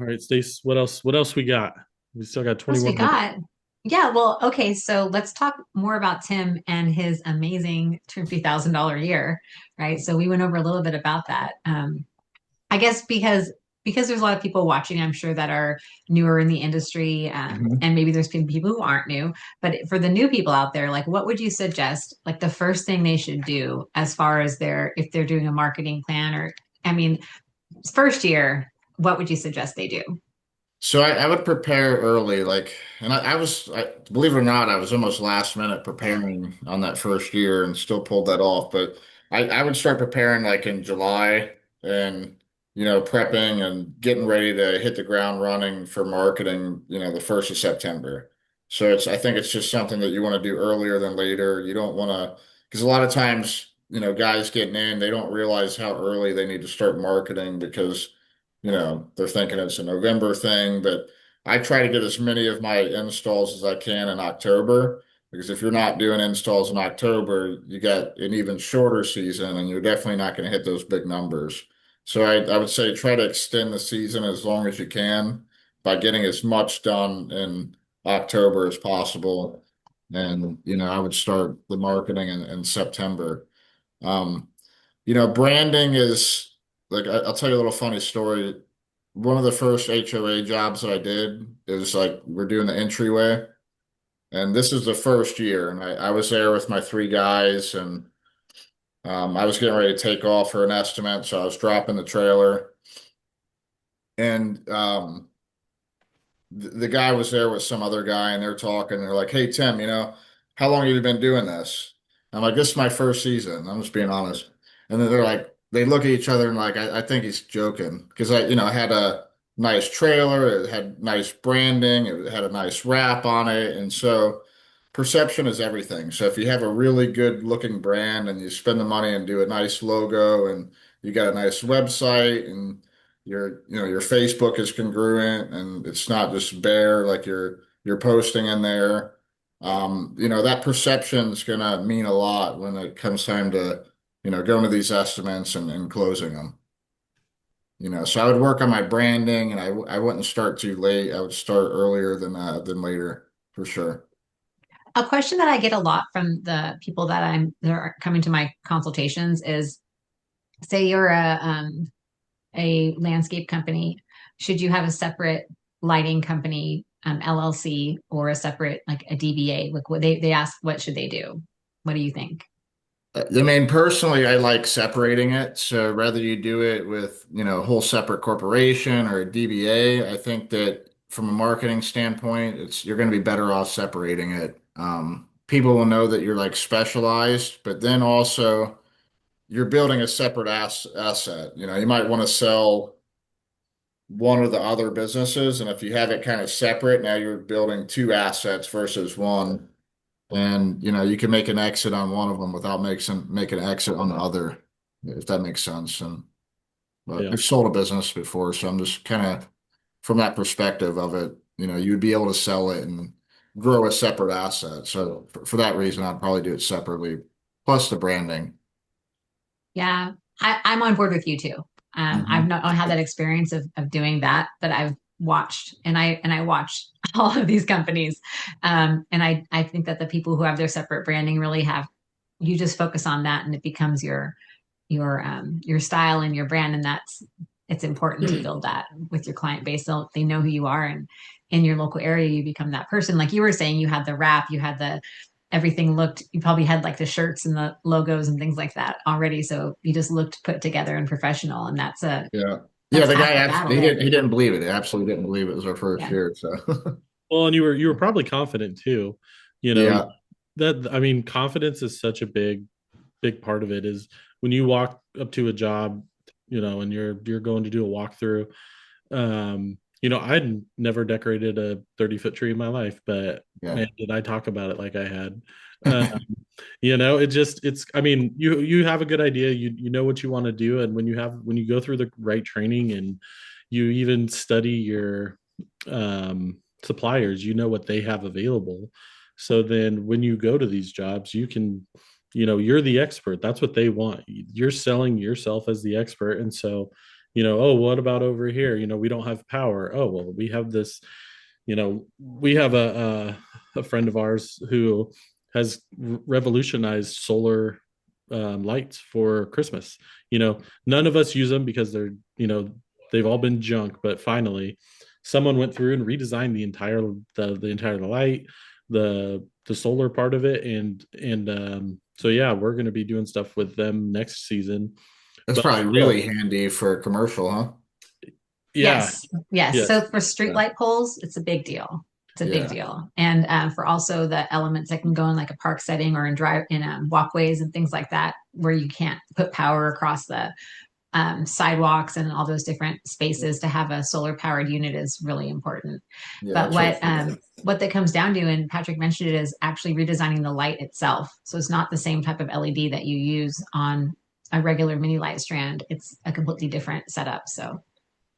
all right, Stace, what else? What else we got? We still got What else 21 we minutes. got? Yeah, well, okay, so let's talk more about Tim and his amazing $250,000 year, right? So we went over a little bit about that. I guess because there's a lot of people watching, I'm sure that are newer in the industry, Mhm. and maybe there's people who aren't new. But for the new people out there, like, what would you suggest? Like the first thing they should do as far as if they're doing a marketing plan, or I mean, first year, what would you suggest they do? So I would prepare early, and believe it or not, I was almost last minute preparing on that first year and still pulled that off. But I would start preparing like in July and, prepping and getting ready to hit the ground running for marketing, the 1st of September. So I think it's just something that you want to do earlier than later. You don't want to, because a lot of times, guys getting in, they don't realize how early they need to start marketing because they're thinking it's a November thing, but I try to get as many of my installs as I can in October because if you're not doing installs in October, you got an even shorter season and you're definitely not going to hit those big numbers. So I would say try to extend the season as long as you can by getting as much done in October as possible. And, I would start the marketing in September. Um, branding is like I'll tell you a little funny story. One of the first HOA jobs that I did is like we're doing the entryway, and this is the first year, and I was there with my 3 guys, and I was getting ready to take off for an estimate, so I was dropping the trailer, and the guy was there with some other guy, and they're talking. They're like, "Hey Tim, how long have you been doing this?" I'm like, "This is my first season." I'm just being honest. And then they're like, they look at each other and like, I think he's joking because I had a nice trailer, it had nice branding, it had a nice wrap on it, and so perception is everything. So if you have a really good looking brand and you spend the money and do a nice logo and you got a nice website and your Facebook is congruent and it's not just bare like you're posting in there. That perception is gonna mean a lot when it comes time to, go into these estimates and closing them. So I would work on my branding and I wouldn't start too late. I would start earlier than later for sure. A question that I get a lot from the people that are coming to my consultations is, say you're a landscape company, should you have a separate lighting company, LLC, or a separate like a DBA? Like what they ask, what should they do? What do you think? I mean, personally, I like separating it. So whether you do it with, a whole separate corporation or a DBA, I think that from a marketing standpoint, you're going to be better off separating it. People will know that you're like specialized, but then also you're building a separate asset. You might want to sell one of the other businesses, and if you have it kind of separate, now you're building 2 assets versus one. And you can make an exit on one of them without make an exit on the other, if that makes sense. But Yeah. I've sold a business before, so I'm just kind of from that perspective of it. You'd be able to sell it, and grow a separate asset. So for that reason, I'd probably do it separately, plus the branding. Yeah, I'm on board with you too. I've Hmm. not had that experience of doing that, but I've watched and I watched all of these companies. And I think that the people who have their separate branding really have, you just focus on that and it becomes your style and your brand. And it's important to build that with your client base. So they know who you are, and in your local area, you become that person. Like you were saying, you had the wrap, you had the everything looked, you probably had like the shirts and the logos and things like that already. So you just looked put together and professional. And Yeah. Yeah, that's the guy half the battle absolutely there. he didn't believe it. He absolutely didn't believe it was our first Yeah. year. So Well, and you were probably confident too. You know, yeah. that I mean, confidence is such a big part of it is when you walk up to a job, and you're going to do a walkthrough. I'd never decorated a 30-foot tree in my life, but Yeah. man, did I talk about it like I had. Um, I mean, you have a good idea, you know what you want to do, and when you go through the right training and you even study your suppliers, you know what they have available. So then when you go to these jobs, you're the expert. That's what they want. You're selling yourself as the expert. And so, oh, what about over here? We don't have power. Oh, well, we have this, we have a friend of ours who has revolutionized solar lights for Christmas. None of us use them because they've all been junk, but finally someone went through and redesigned the entire light, the solar part of it, and so yeah, we're going to be doing stuff with them next season. That's But probably really still, handy for commercial, huh? yeah, Yes. Yes. So yes, for street Yeah. light poles, it's a big deal. It's a big Yeah. deal. And for also the elements that can go in like a park setting or in walkways and things like that, where you can't put power across the sidewalks and all those different spaces, to have a solar powered unit is really important. Yeah, But that's really what that comes down to, and Patrick mentioned it, is actually redesigning the light itself. So it's not the same type of LED that you use on a regular mini light strand. It's a completely different setup. So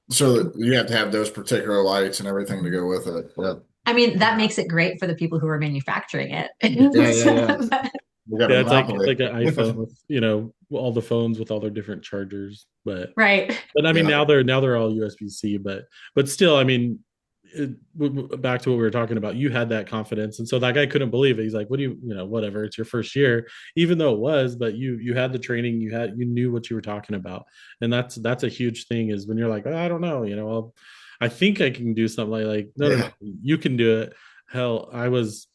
so you have to have those particular lights and everything to go with it. Yeah. I mean, that makes it great for the people who are manufacturing it. Yeah, yeah, yeah. We got a yeah. It's like monopoly. an iPhone with all the phones with all their different chargers, but Right. I mean, Yeah. now they're all USB-C, but still, I mean, back to what we were talking about, you had that confidence, and so that guy couldn't believe it. He's like, "What do whatever? It's your first year, even though it was, but you had the training, you knew what you were talking about, and that's a huge thing. Is when you're like, oh, I don't know, I think I can do something like no, no, no, Yeah. you can do it. Hell, I was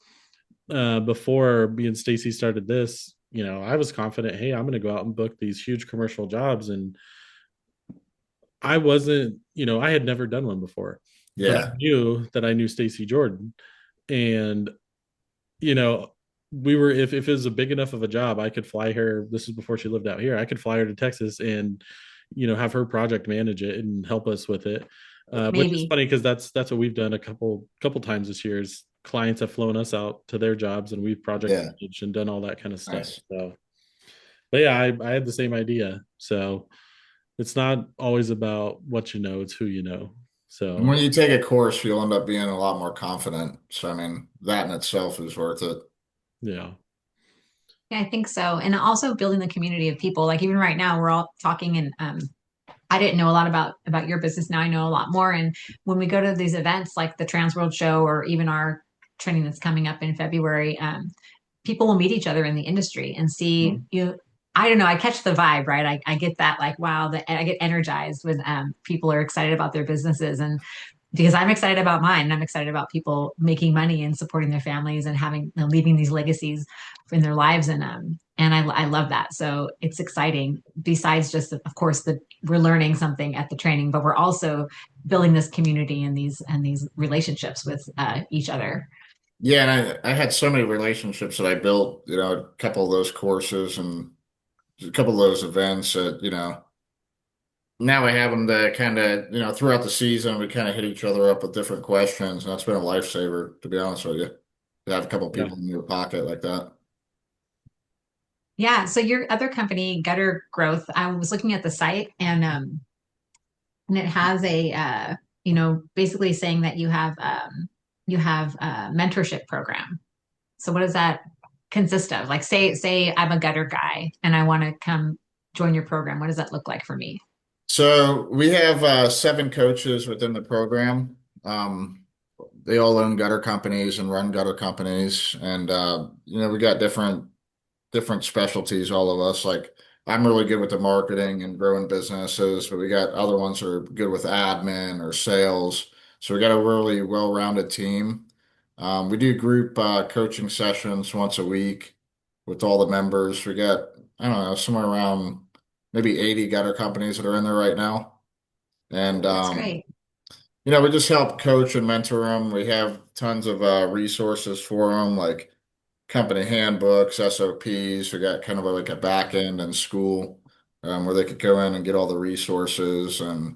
before me and Stacey started this. I was confident. Hey, I'm going to go out and book these huge commercial jobs, and I wasn't, I had never done one before, but I Yeah. knew that I knew Stacey Jordan. And, you know, we were, if it was a big enough of a job, I could fly her. This is before she lived out here. I could fly her to Texas and, have her project manage it and help us with it. Which is Maybe. funny because that's what we've done a couple times this year. Is clients have flown us out to their jobs and we've project Yeah. managed and done all that kind of stuff. Nice. So, but yeah, I had the same idea. So it's not always about what you know, it's who you know. And So when you take a course, you'll end up being a lot more confident. So, I mean, that in itself is worth it. yeah. Yeah, I think so. And also building the community of people. Like even right now, we're all talking, and I didn't know a lot about your business. Now I know a lot more. And when we go to these events like the TransWorld Show or even our training that's coming up in February, people will meet each other in the industry and see Mhm. you. I don't know. I catch the vibe, right? I get that, like, wow, I get energized when people are excited about their businesses, and because I'm excited about mine, and I'm excited about people making money and supporting their families and having, leaving these legacies in their lives, and I love that. So it's exciting. Besides just, of course, that we're learning something at the training, but we're also building this community and these relationships with each other. Yeah, and I had so many relationships that I built, a couple of those courses and a couple of those events that, now I have them to kind of, throughout the season, we kind of hit each other up with different questions. And that's been a lifesaver, to be honest with you, to have a couple of Yeah. people in your pocket like that. Yeah. So your other company, Gutter Growth, I was looking at the site, and it has basically saying that you have you have a mentorship program. So what does that consist of? Like say I'm a gutter guy and I want to come join your program. What does that look like for me? So we have 7 coaches within the program. They all own gutter companies and run gutter companies, and we got different specialties, all of us. Like I'm really good with the marketing and growing businesses, but we got other ones that are good with admin or sales. So we got a really well-rounded team. We do group coaching sessions once a week with all the members. We got, I don't know, somewhere around maybe 80 gutter companies that are in there right now. And That's great. we just help coach and mentor them. We have tons of resources for them, like company handbooks, SOPs. We got kind of like a back end in school where they could go in and get all the resources. And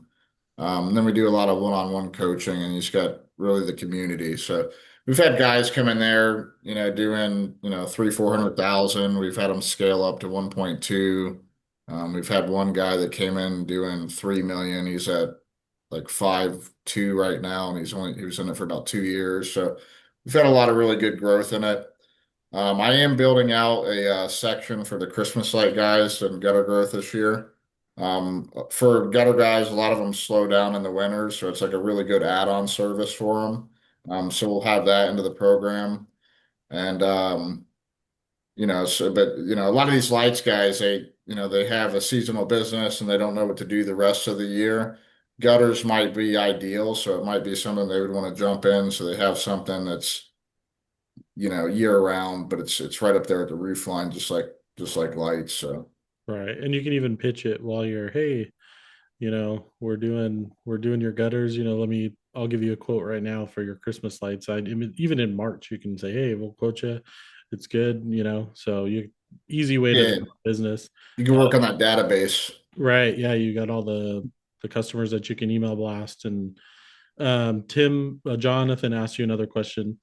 then we do a lot of one-on-one coaching, and you just got really the community. So we've had guys come in there, doing, 400,000. We've had them scale up to 1.2. We've had one guy that came in doing 3 million. He's at like 5.2 right now, and he was in it for about 2 years. So we've had a lot of really good growth in it. I am building out a section for the Christmas light guys and gutter growth this year. For gutter guys, a lot of them slow down in the winter, so it's like a really good add-on service for them. So we'll have that into the program. And a lot of these lights guys, they have a seasonal business and they don't know what to do the rest of the year. Gutters might be ideal, so it might be something they would want to jump in, so they have something that's year round, but it's right up there at the roof line, just like lights. So Right. And you can even pitch it while you're, hey, we're doing your gutters, I'll give you a quote right now for your Christmas lights. Even in March, you can say, hey, we'll quote you. It's good, so easy way to yeah, do business. you can work on that database. Right. Yeah. You got all the customers that you can email blast. And Jonathan asked you another question.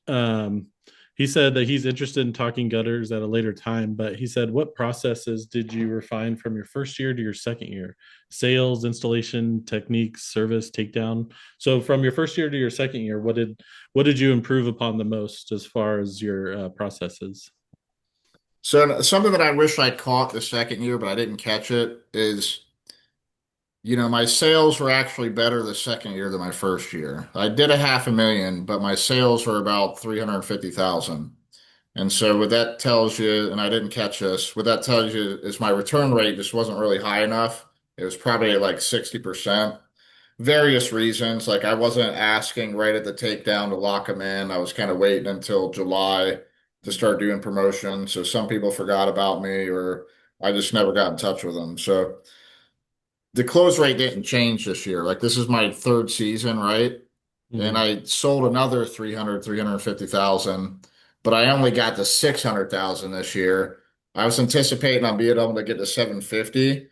Um, he said that he's interested in talking gutters at a later time, but he said, what processes did you refine from your first year to your second year? Sales, installation, techniques, service, takedown. So from your first year to your second year, what did you improve upon the most as far as your processes? So something that I wish I caught the second year, but I didn't catch it is, my sales were actually better the second year than my first year. I did a 500,000, but my sales were about 350,000. And so what that tells you, and I didn't catch this, what that tells you is my return rate just wasn't really high enough. It was probably at like 60%. Various reasons, like I wasn't asking right at the takedown to lock them in. I was kind of waiting until July to start doing promotions. So some people forgot about me, or I just never got in touch with them. So the close rate didn't change this year. Like this is my third season, right? And Mhm. I sold another 350,000, but I only got to 600,000 this year. I was anticipating on being able to get to 750,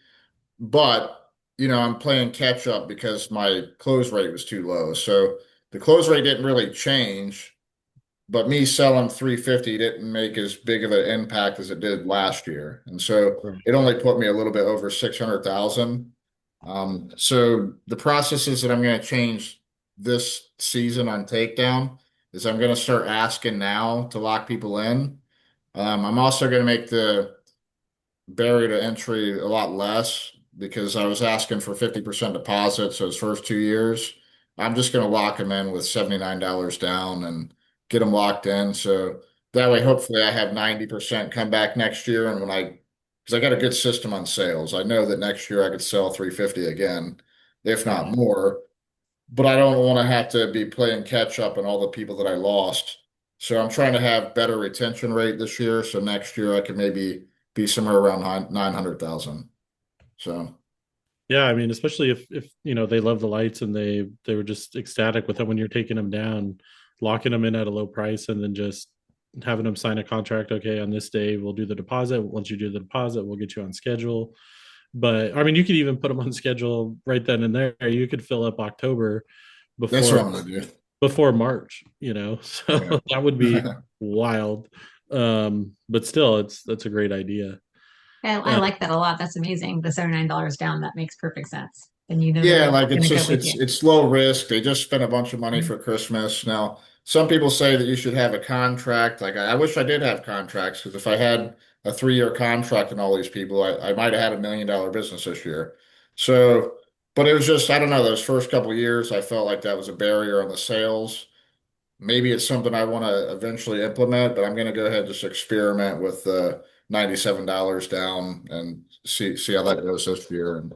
but I'm playing catch up because my close rate was too low. So the close rate didn't really change, but me selling 350 didn't make as big of an impact as it did last year. And so Right. it only put me a little bit over 600,000. So the processes that I'm going to change this season on takedown is I'm going to start asking now to lock people in. I'm also going to make the barrier to entry a lot less because I was asking for 50% deposits those first 2 years. I'm just going to lock them in with $79 down and get them locked in. So that way, hopefully, I have 90% come back next year. And because I got a good system on sales, I know that next year I could sell 350 again, if not Right. more. But I don't want to have to be playing catch up on all the people that I lost. So I'm trying to have better retention rate this year. So next year I can maybe be somewhere around 900,000. So Yeah, I mean, especially if they love the lights and they were just ecstatic with them when you're taking them down, locking them in at a low price, and then just having them sign a contract. Okay, on this day we'll do the deposit. Once you do the deposit, we'll get you on schedule. But I mean, you could even put them on schedule right then and there. You could fill up October that's before what I'm gonna do. before March. So Yeah. that would be wild. But still, that's a great idea. I Uh, like that a lot. That's amazing. The $79 down, that makes perfect sense. And you know they're Yeah, like going it's to go just with you. it's low risk. They just spent a bunch of money Mhm. for Christmas. Now, some people say that you should have a contract. Like I wish I did have contracts because if I had a 3-year contract and all these people, I might have had $1 million business this year. So, but it was just, I don't know, those first couple of years, I felt like that was a barrier on the sales. Maybe it's something I want to eventually implement, but I'm going to go ahead and just experiment with $97 down and see how that goes this year. And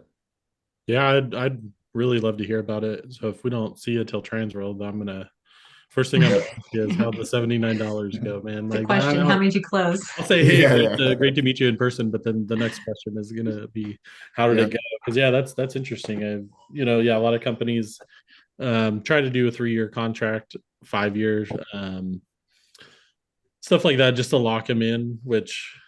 Yeah, I'd really love to hear about it. So if we don't see you till TransWorld, I'm gonna first thing I'm gonna ask you is how the $79 go, man. Good Like question. How many did you close? I'll say, hey, yeah, great to meet you in person. But then the next question is gonna be, how did yeah, it go? Because yeah, that's interesting. Yeah, a lot of companies try to do a 3-year contract, 5 years, stuff like that, just to lock them in. Which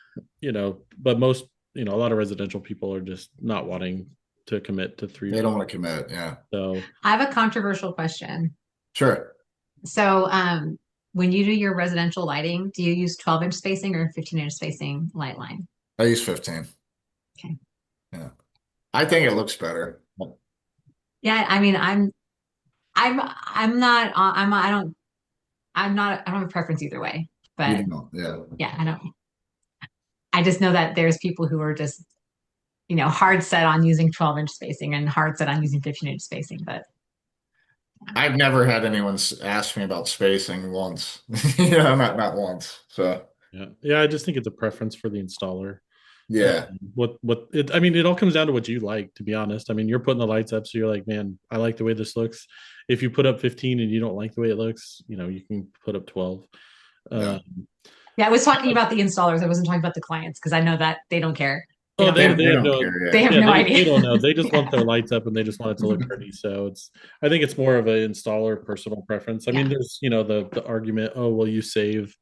but most a lot of residential people are just not wanting to commit to three. they don't want to commit. Yeah, So I have a controversial question. sure. So, when you do your residential lighting, do you use 12-inch spacing or 15-inch spacing light line? I use 15. Okay. Yeah, I think it looks better. Yeah, I mean, I'm not, I don't, I don't have a preference either way, You but know, yeah. yeah, I just know that there's people who are just, hard set on using 12-inch spacing and hard set on using 15-inch spacing, but I've never had anyone ask me about spacing once. Not once. So yeah, I just think it's a preference for the installer. yeah, What it I mean, it all comes down to what you like, to be honest. I mean, you're putting the lights up, so you're like, man, I like the way this looks. If you put up 15 and you don't like the way it looks, you can put up 12. yeah. Um, yeah, I was talking about the installers. I wasn't talking about the clients because I know that they don't care. They oh, don't they know. they They have don't no care. They Yeah, have yeah no they idea. don't know. They just want Yeah. their lights up and they just want it to look pretty. So I think it's more of an installer personal preference. I mean, Yeah. there's the argument, oh well, you save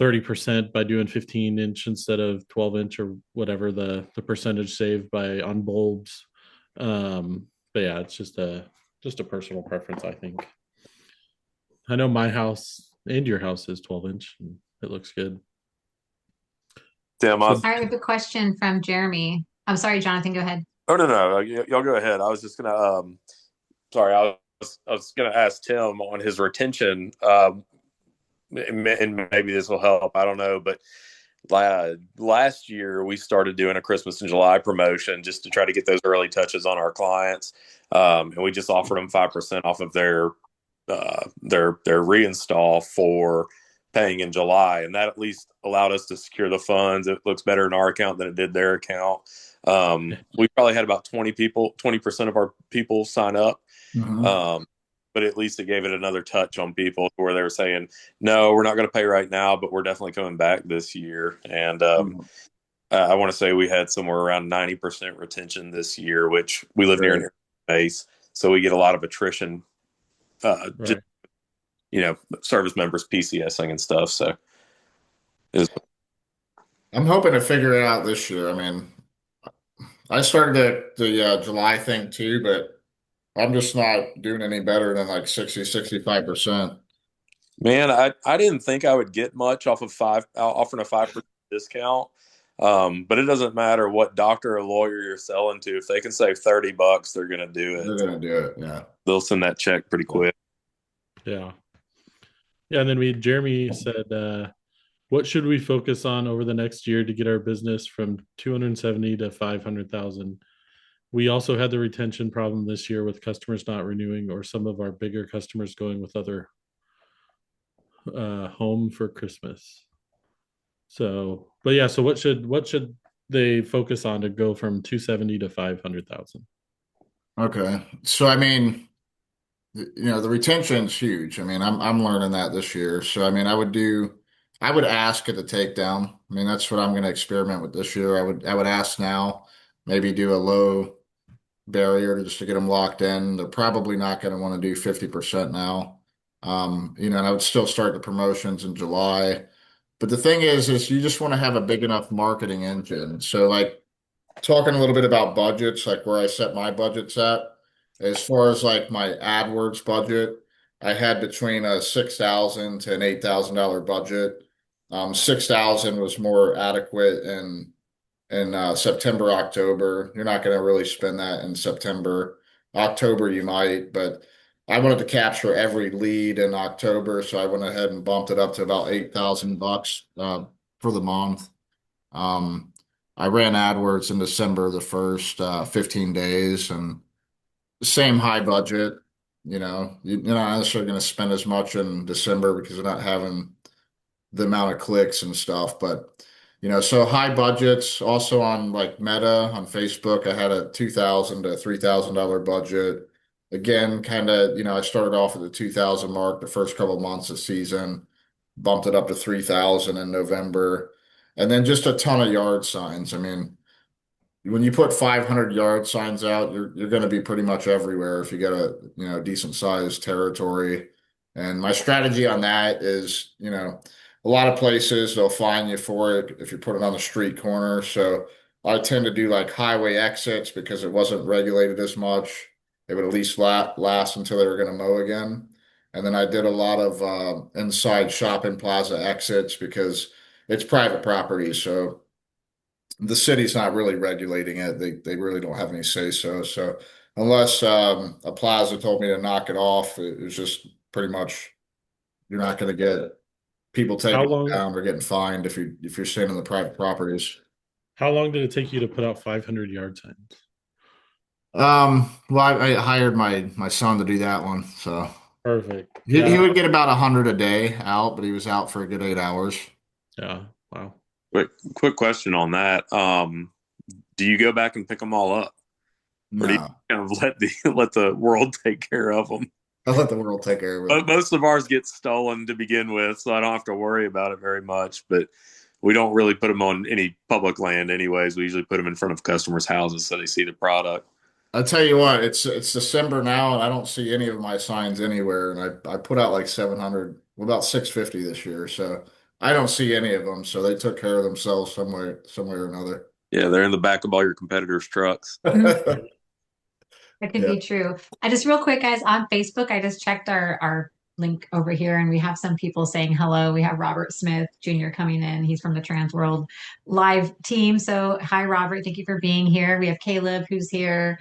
30% by doing 15-inch instead of 12-inch or whatever the percentage saved by on bulbs. But yeah, it's just a personal preference, I think. I know my house and your house is 12-inch and it looks good. Tim, So All right, we have a question from Jeremy. I'm sorry, Jonathan, go ahead. oh no, y'all go ahead. I was just gonna sorry, I was gonna ask Tim on his retention. And maybe this will help. I don't know, but last year we started doing a Christmas in July promotion just to try to get those early touches on our clients, and we just offered them 5% off of their reinstall for paying in July, and that at least allowed us to secure the funds. It looks better in our account than it did their account. We probably had about 20% of our people sign up. Mhm. But at least it gave it another touch on people where they were saying, no, we're not going to pay right now, but we're definitely coming back this year. And I want to say we had somewhere around 90% retention this year, which we live near Great. an base. So we get a lot of attrition, just, right. service members PCSing and stuff. So it was, I'm hoping to figure it out this year. I mean, I started the July thing too, but I'm just not doing any better than like 65%. man, I didn't think I would get much off of offering a 5% discount. But it doesn't matter what doctor or lawyer you're selling to. If they can save $30, they're going to do They're it. gonna do it. Yeah. They'll send that check pretty quick. Yeah. Yeah. And then Jeremy said, what should we focus on over the next year to get our business from 270 to 500,000? We also had the retention problem this year with customers not renewing or some of our bigger customers going with other home for Christmas. So, but yeah, so what should they focus on to go from 270 to 500,000? Okay. So I mean, the retention's huge. I mean, I'm learning that this year. So I mean, I would ask at the takedown. I mean, that's what I'm going to experiment with this year. I would ask now, maybe do a low barrier just to get them locked in. They're probably not going to want to do 50% now. And I would still start the promotions in July. But the thing is you just want to have a big enough marketing engine. So like talking a little bit about budgets, like where I set my budgets at, as far as like my AdWords budget, I had between a 6,000 to an $8,000 budget. 6,000 was more adequate in September, October. You're not going to really spend that in September. October, you might, but I wanted to capture every lead in October, so I went ahead and bumped it up to about $8,000 for the month. Um, I ran AdWords in December the first 15 days, and same high budget. You're not necessarily going to spend as much in December because you're not having the amount of clicks and stuff. But so high budgets. Also on like Meta on Facebook, I had a $2,000 to $3,000 budget. Again, kind of, I started off at the 2,000 mark the first couple of months of season, bumped it up to 3,000 in November, and then just a ton of yard signs. I mean, when you put 500 yard signs out, you're going to be pretty much everywhere if you get a decent sized territory. And my strategy on that is, a lot of places they'll fine you for it if you put it on the street corner. So I tend to do like highway exits because it wasn't regulated as much. It would at least last until they were going to mow again. And then I did a lot of inside shopping plaza exits because it's private property. So the city's not really regulating it. They really don't have any say so. So unless a plaza told me to knock it off, it was just pretty much you're not going to get people How taking it long down or getting fined if you're staying on the private properties. how long did it take you to put out 500 yard signs? Well, I hired my son to do that one, so Perfect. he would get about 100 a day out, but he was out for a good 8 hours. Yeah. Wow. Quick question on that. Do you go back and pick them all up, or do you No, kind of let the world take care of them? I'll let the world take care of But it. most of ours get stolen to begin with, so I don't have to worry about it very much. But we don't really put them on any public land, anyways. We usually put them in front of customers' houses so they see the product. I'll tell you what, it's December now, and I don't see any of my signs anywhere. And I put out like 700, well, about 650 this year, so I don't see any of them. So they took care of themselves somewhere or another. Yeah, they're in the back of all your competitors' trucks. That could Yeah. be true. I just real quick, guys, on Facebook, I just checked our link over here and we have some people saying hello. We have Robert Smith Jr. coming in. He's from the TransWorld live team. So hi, Robert. Thank you for being here. We have Caleb who's here.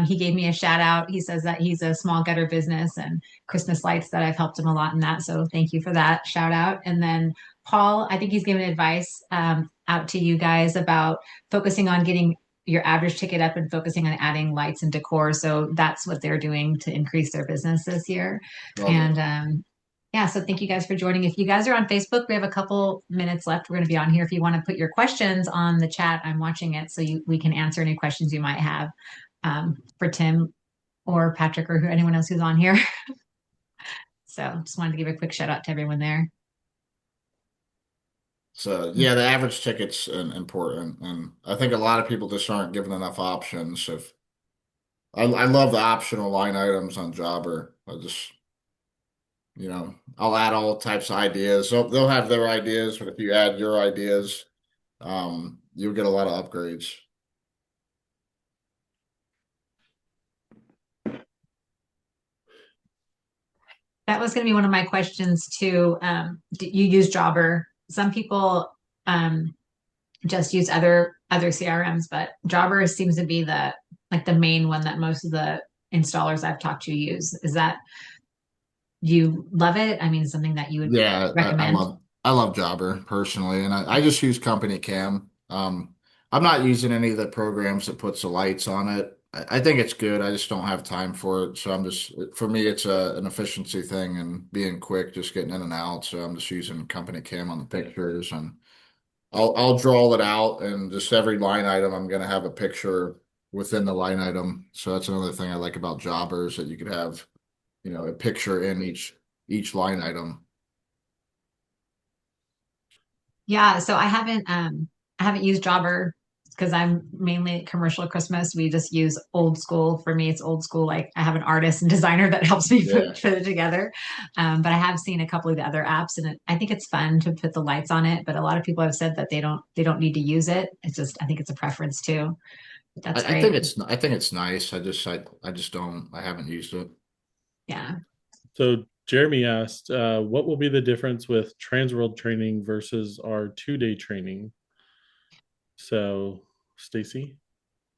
He gave me a shout out. He says that he's a small gutter business and Christmas lights that I've helped him a lot in that. So thank you for that shout out. And then Paul, I think he's given advice out to you guys about focusing on getting your average ticket up and focusing on adding lights and decor. So that's what they're doing to increase their business this year. Love it. And yeah, so thank you guys for joining. If you guys are on Facebook, we have a couple minutes left. We're going to be on here. If you want to put your questions on the chat, I'm watching it so we can answer any questions you might have for Tim or Patrick or anyone else who's on here. So just wanted to give a quick shout out to everyone there. So yeah, the average ticket's important, and I think a lot of people just aren't given enough options. If I love the optional line items on Jobber, I'll add all types of ideas. So they'll have their ideas, but if you add your ideas, you'll get a lot of upgrades. That was going to be one of my questions too. Do you use Jobber? Some people just use other CRMs, but Jobber seems to be the main one that most of the installers I've talked to use. Is that you love it? I mean, something that you would Yeah, recommend? I love Jobber personally, and I just use Company Cam. I'm not using any of the programs that puts the lights on it. I think it's good. I just don't have time for it. So for me, it's an efficiency thing and being quick, just getting in and out. So I'm just using Company Cam on the pictures, and I'll draw it out, and just every line item, I'm going to have a picture within the line item. So that's another thing I like about Jobbers, that you could have, a picture in each line item. Yeah, so I haven't used Jobber because I'm mainly commercial Christmas. We just use old school. For me, it's old school. Like I have an artist and designer that helps me Yeah. put it together. But I have seen a couple of the other apps, and I think it's fun to put the lights on it. But a lot of people have said that they don't need to use it. It's just I think it's a preference too. But that's I great. think it's nice. I just don't. I haven't used it. Yeah. So Jeremy asked, what will be the difference with TransWorld training versus our 2-day training? So, Stacey?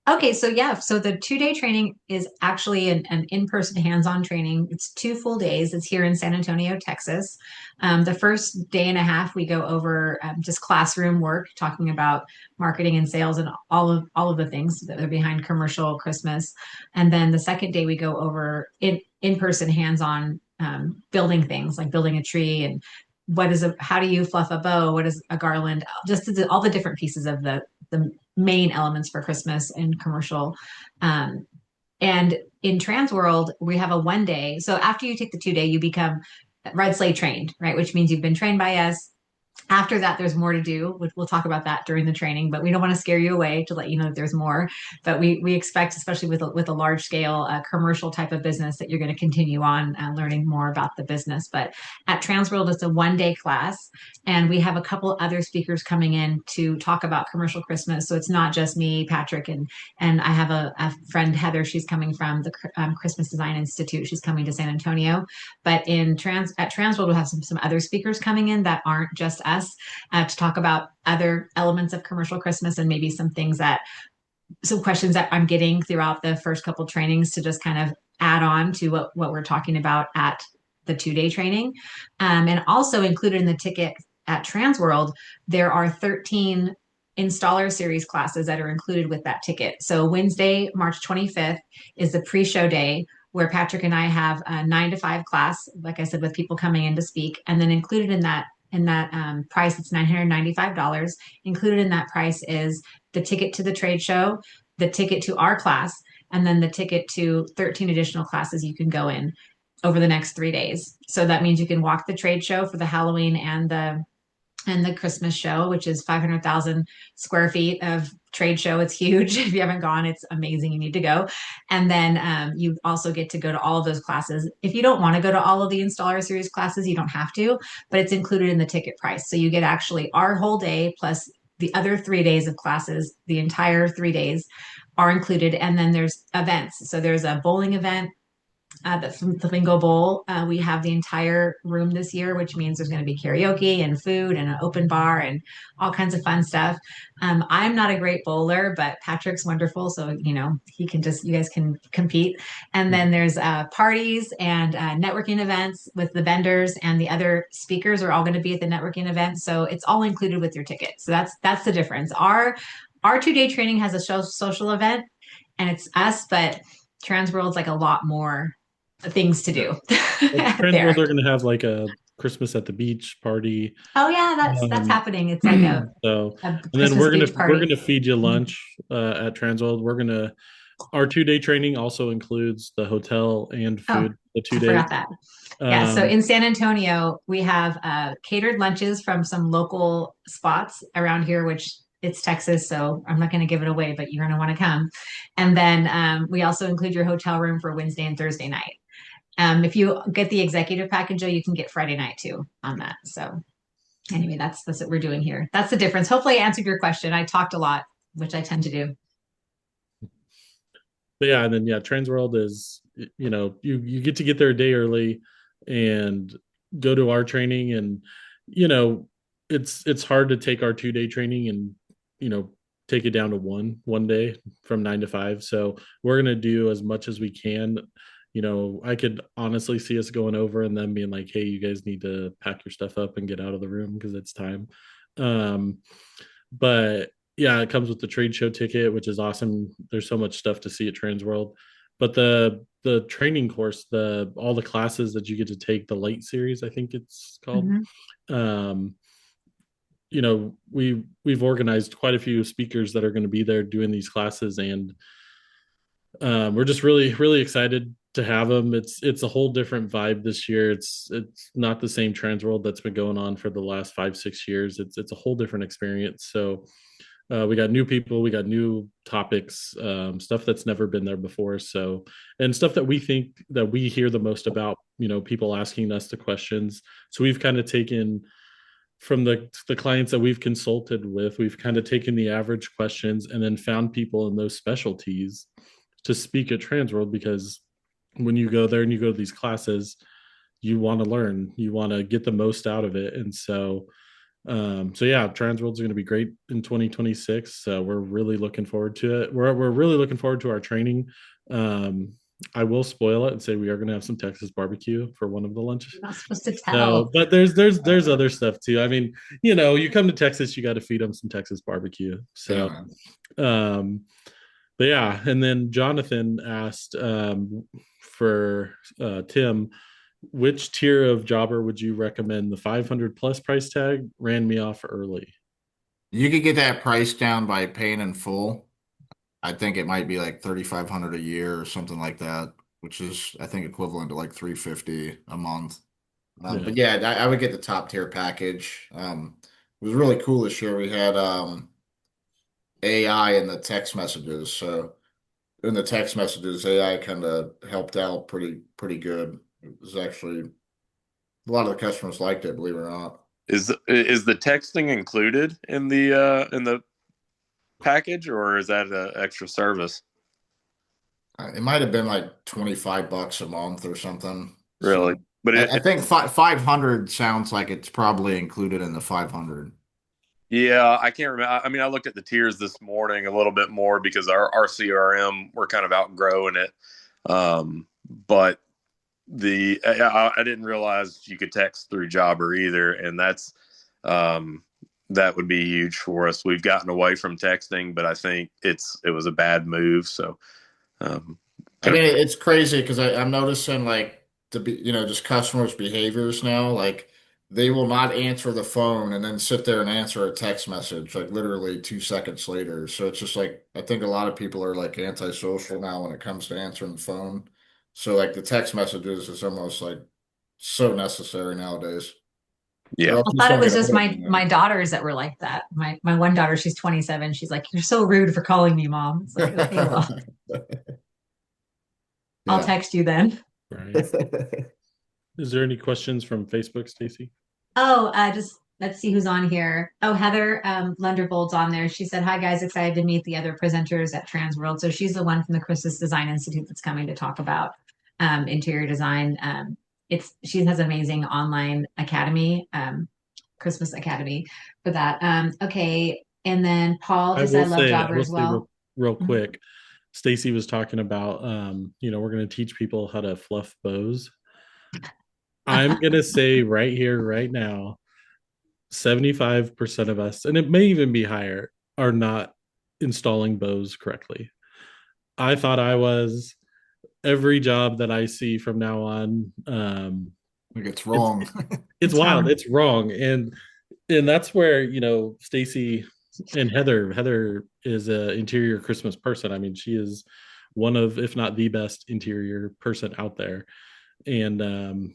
Okay, so yeah, so the 2 day training is actually an in-person hands-on training. It's 2 full days. It's here in San Antonio, Texas. The first day and a half, we go over just classroom work, talking about marketing and sales and all of the things that are behind commercial Christmas. And then the second day, we go over in-person hands-on building things like building a tree and how do you fluff a bow? What is a garland? Just all the different pieces of the main elements for Christmas and commercial. Um, and in TransWorld, we have a 1 day. So after you take the 2 day, you become Red Sleigh trained, right? Which means you've been trained by us. After that, there's more to do, which we'll talk about that during the training, but we don't want to scare you away to let you know that there's more. But we expect, especially with a large scale commercial type of business, that you're going to continue on learning more about the business. But at TransWorld, it's a 1 day class, and we have a couple other speakers coming in to talk about commercial Christmas. So it's not just me, Patrick, and I have a friend, Heather. She's coming from the Christmas Design Institute. She's coming to San Antonio. But at TransWorld, we'll have some other speakers coming in that aren't just us to talk about other elements of commercial Christmas and maybe some questions that I'm getting throughout the first couple trainings to just kind of add on to what we're talking about at the 2 day training. And also included in the ticket at TransWorld, there are 13 installer series classes that are included with that ticket. So Wednesday, March 25th is the pre-show day where Patrick and I have a 9 to 5 class, like I said, with people coming in to speak. And then included in that price, it's $995. Included in that price is the ticket to the trade show, the ticket to our class, and then the ticket to 13 additional classes you can go in over the next 3 days. So that means you can walk the trade show for the Halloween and the Christmas show, which is 500,000 square feet of trade show. It's huge. If you haven't gone, it's amazing. You need to go. And then you also get to go to all of those classes. If you don't want to go to all of the installer series classes, you don't have to, but it's included in the ticket price. So you get actually our whole day plus the other 3 days of classes, the entire 3 days are included. And then there's events. So there's a bowling event, the Bingo Bowl. We have the entire room this year, which means there's going to be karaoke and food and an open bar and all kinds of fun stuff. I'm not a great bowler, but Patrick's wonderful. So, you guys can compete. And then there's parties and networking events with the vendors, and the other speakers are all going to be at the networking event. So it's all included with your ticket. So that's the difference. Our 2 day training has a social event and it's us, but TransWorld's like a lot more things to do. TransWorld are going to have like a Christmas at the beach party. Oh yeah, that's happening. It's like a and Christmas then we're beach party. gonna feed you lunch at TransWorld. Our 2 day training also includes the hotel and food. The 2 days. I forgot that. Yeah, so in San Antonio, we have catered lunches from some local spots around here, which it's Texas, so I'm not going to give it away, but you're going to want to come. And then we also include your hotel room for Wednesday and Thursday night. If you get the executive package, you can get Friday night too on that. So anyway, that's what we're doing here. That's the difference. Hopefully I answered your question. I talked a lot, which I tend to do. But yeah, and then TransWorld is, you get to get there a day early and go to our training, and it's hard to take our 2 day training and take it down to one day from 9 to 5. So we're gonna do as much as we can. I could honestly see us going over and then being like, hey, you guys need to pack your stuff up and get out of the room because it's time. But yeah, it comes with the trade show ticket, which is awesome. There's so much stuff to see at TransWorld. But the training course, all the classes that you get to take, the light series, I think it's called. Mm-hmm. We've organized quite a few speakers that are going to be there doing these classes, and we're just really, really excited to have them. It's a whole different vibe this year. It's not the same TransWorld that's been going on for the last 5-6 years. It's a whole different experience. So we got new people, we got new topics, stuff that's never been there before. So, and stuff that we think that we hear the most about, people asking us the questions. So we've kind of taken from the clients that we've consulted with, we've kind of taken the average questions and then found people in those specialties to speak at TransWorld, because when you go there and you go to these classes, you want to learn, you want to get the most out of it. And so So yeah, TransWorld's going to be great in 2026. We're really looking forward to it. We're really looking forward to our training. I will spoil it and say we are going to have some Texas barbecue for one of the lunches. You're not supposed to No, tell. but there's other stuff too. I mean, you come to Texas, you got to feed them some Texas barbecue. So, Yeah, um, but yeah, and then Jonathan asked for Tim, which tier of jobber would you recommend? The 500 plus price tag ran me off early. you could get that price down by paying in full. I think it might be like 3,500 a year or something like that, which is I think equivalent to like 350 a month. Yeah. But yeah, I would get the top tier package. It was really cool this year. We had AI in the text messages. So in the text messages, AI kind of helped out pretty good. It was actually a lot of the customers liked it, believe it or not. Is the texting included in the package, or is that an extra service? It might have been like $25 a month or something. Really? So But I think 500 sounds like it's probably included in the 500. yeah, I can't remember. I mean, I looked at the tiers this morning a little bit more because our CRM, we're kind of outgrowing it. But I didn't realize you could text through Jobber either, and that would be huge for us. We've gotten away from texting, but I think it was a bad move. So um, I mean, it's crazy because I'm noticing like just customers' behaviors now. Like they will not answer the phone and then sit there and answer a text message like literally 2 seconds later. So it's just like I think a lot of people are like antisocial now when it comes to answering the phone. So like the text messages is almost like so necessary nowadays. Or yeah, else I you just thought it don't was get a just hold of my them. daughters that were like that. My one daughter, she's 27. She's like, "You're so rude for calling me, mom." It's like, okay, well, I'll Yeah. text you then. Right. Is there any questions from Facebook, Stacy? Oh, just let's see who's on here. Oh, Heather Lundervold's on there. She said, "Hi guys, excited to meet the other presenters at TransWorld." So she's the one from the Christmas Design Institute that's coming to talk about interior design. She has an amazing online academy, Christmas Academy for that. Okay, and then Paul I just said, will "I love say, I Jobber will as say well." real Mhm. quick. Stacy was talking about, we're going to teach people how to fluff bows. I'm going to say right here, right now, 75% of us, and it may even be higher, are not installing bows correctly. I thought I was. Every job that I see from now on, Like it's it's wrong. it's It's wild. wrong. It's wrong, and that's where Stacy and Heather is an interior Christmas person. I mean, she is one of, if not the best interior person out there, and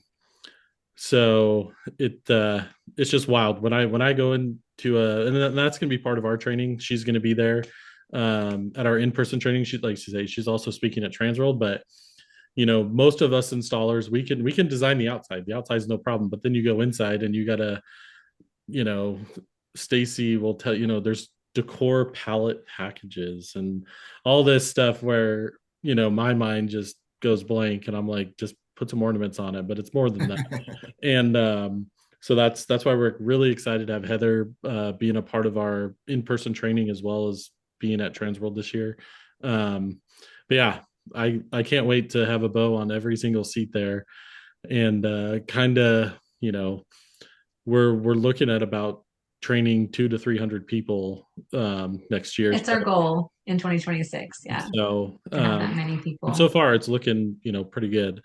so it's just wild when I go into and that's going to be part of our training. She's going to be there at our in-person training. She, like she say, she's also speaking at Transworld, but most of us installers, we can design the outside. The outside's no problem, but then you go inside and you gotta, you know, Stacy will tell there's decor palette packages and all this stuff where my mind just goes blank, and I'm like, just put some ornaments on it, but it's more than that. And so that's why we're really excited to have Heather being a part of our in-person training as well as being at Transworld this year. But yeah, I can't wait to have a bow on every single seat there, and kind of we're looking at about training 200 to 300 people next year. It's our goal in 2026. Yeah, So to have that many and people. so far it's looking pretty good.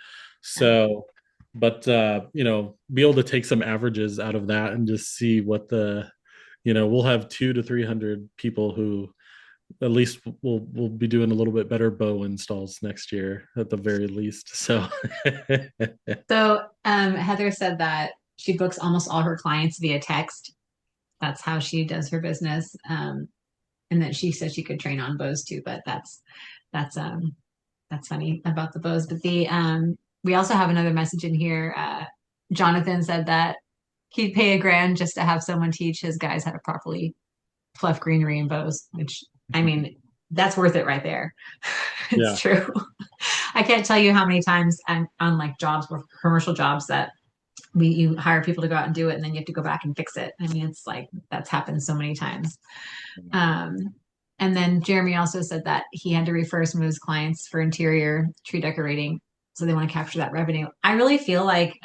So, but be able to take some averages out of that and just see what we'll have 200 to 300 people who at least we'll be doing a little bit better bow installs next year at the very least. So So Heather said that she books almost all her clients via text. That's how she does her business. And that she said she could train on bows too, but that's funny about the bows. But we also have another message in here. Jonathan said that he'd pay $1,000 just to have someone teach his guys how to properly fluff greenery and bows, which I mean, that's worth it right there. yeah. It's true. I can't tell you how many times I'm on like jobs, commercial jobs, that you hire people to go out and do it, and then you have to go back and fix it. I mean, it's like that's happened so many times. Um, and then Jeremy also said that he had to refer some of his clients for interior tree decorating. So they want to capture that revenue. I really feel like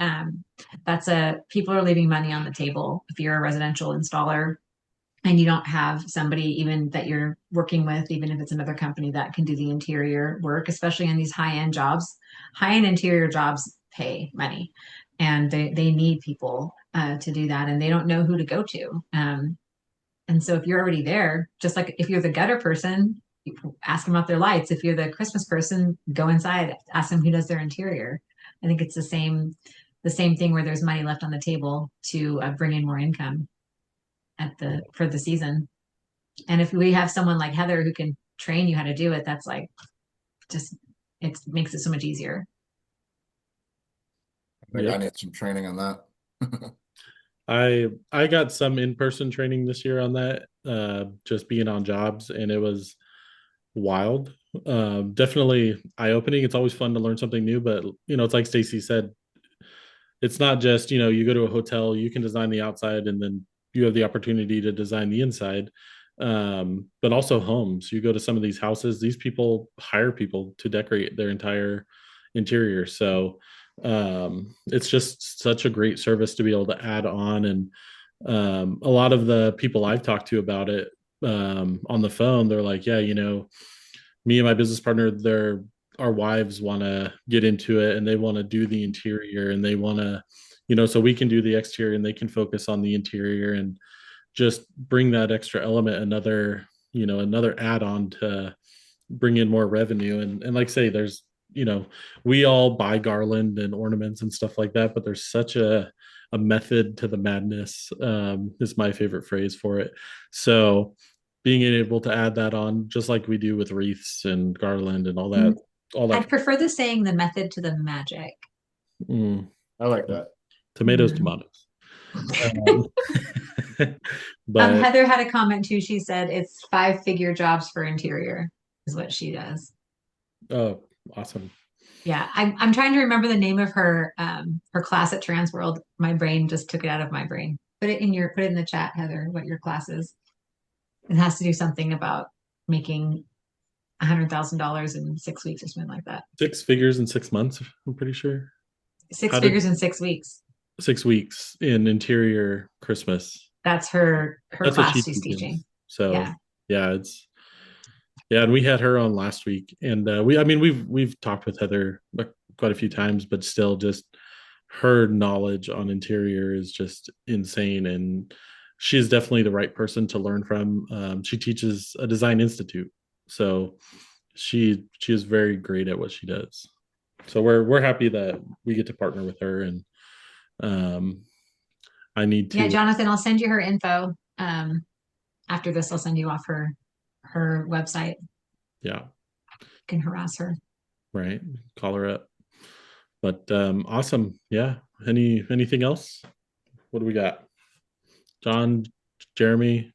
people are leaving money on the table if you're a residential installer and you don't have somebody even that you're working with, even if it's another company that can do the interior work, especially in these high-end jobs. High-end interior jobs pay money and they need people to do that, and they don't know who to go to. And so if you're already there, just like if you're the gutter person, you ask them about their lights. If you're the Christmas person, go inside, ask them who does their interior. I think it's the same thing where there's money left on the table to bring in more income for the season. And if we have someone like Heather who can train you how to do it, that's like just it makes it so much easier. I think I need some training on that. I got some in-person training this year on that, just being on jobs, and it was wild. Definitely eye-opening. It's always fun to learn something new, but it's like Stacey said, it's not just, you go to a hotel, you can design the outside, and then you have the opportunity to design the inside. But also homes. You go to some of these houses, these people hire people to decorate their entire interior. So it's just such a great service to be able to add on. And a lot of the people I've talked to about it on the phone, they're like, yeah, me and my business partner, our wives want to get into it and they want to do the interior and they want to, so we can do the exterior and they can focus on the interior and just bring that extra element, another add-on to bring in more revenue. And like say, there's, we all buy garland and ornaments and stuff like that, but there's such a method to the madness, is my favorite phrase for it. So being able to add that on, just like we do with wreaths and garland and all that, I prefer the saying the method to the magic. I like that. Tomatoes. But Heather had a comment too. She said it's 5-figure jobs for interior is what she does. Oh, awesome. Yeah, I'm trying to remember the name of her class at TransWorld. My brain just took it out of my brain. Put it in the chat, Heather, what your class is. It has to do something about making $100,000 in 6 weeks or something like that. 6 figures in 6 months, I'm pretty sure. 6 figures in 6 weeks. 6 weeks in interior Christmas. That's her class she's teaching. So yeah, and we had her on last week, and we've talked with Heather quite a few times, but still, just her knowledge on interior is just insane, and she is definitely the right person to learn from. She teaches a design institute, so she is very great at what she does. So we're happy that we get to partner with her, and I need to. Yeah, Jonathan, I'll send you her info. After this, I'll send you off her website. Yeah. You can harass her. Right. Call her up. But awesome. Yeah. Anything else? What do we got? John, Jeremy,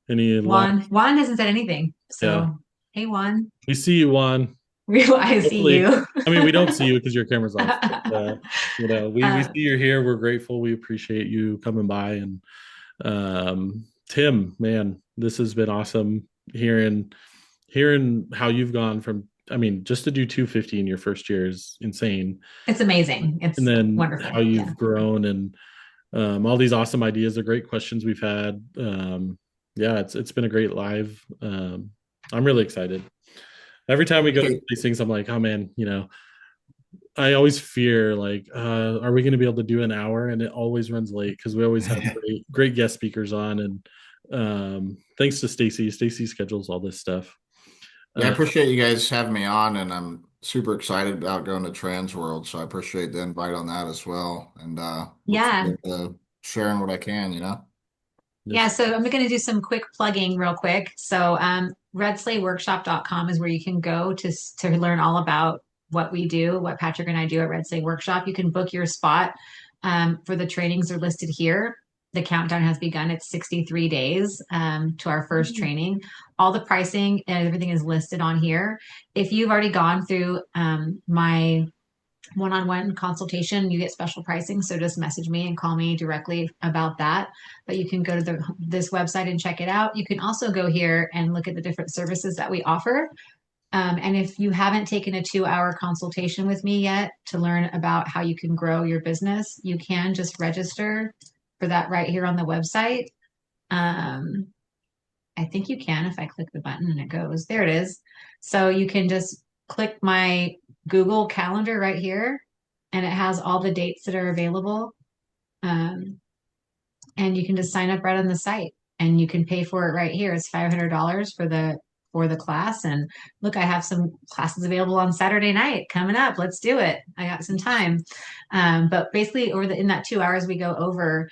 Juan hasn't said anything. So yeah. Hey, Juan. We see you, Juan. I see you. We don't see you because your camera's off. But, we see you're here. We're grateful. We appreciate you coming by. And Tim, man, this has been awesome hearing how you've gone from, just to do 250 in your first year is insane. It's amazing. It's wonderful. How you've grown and all these awesome ideas, the great questions we've had. It's been a great live. I'm really excited. Every time we go to these things, I'm like, oh man, I always fear like, are we going to be able to do an hour? And it always runs late because we always have great guest speakers on. And thanks to Stacey schedules all this stuff. Yeah, I appreciate you guys having me on, and I'm super excited about going to TransWorld. So I appreciate the invite on that as well. And sharing what I can, Yeah, so I'm going to do some quick plugging real quick. So redsleighworkshop.com is where you can go to learn all about what we do, what Patrick and I do at Red Sleigh Workshop. You can book your spot for the trainings are listed here. The countdown has begun. It's 63 days to our first training. All the pricing and everything is listed on here. If you've already gone through my one-on-one consultation, you get special pricing. So just message me and call me directly about that. But you can go to this website and check it out. You can also go here and look at the different services that we offer. And if you haven't taken a 2-hour consultation with me yet to learn about how you can grow your business, you can just register for that right here on the website. I think you can if I click the button and it goes. There it is. So you can just click my Google Calendar right here, and it has all the dates that are available. And you can just sign up right on the site, and you can pay for it right here. It's $500 for the class. And look, I have some classes available on Saturday night coming up. Let's do it. I got some time. But basically, in that 2 hours, we go over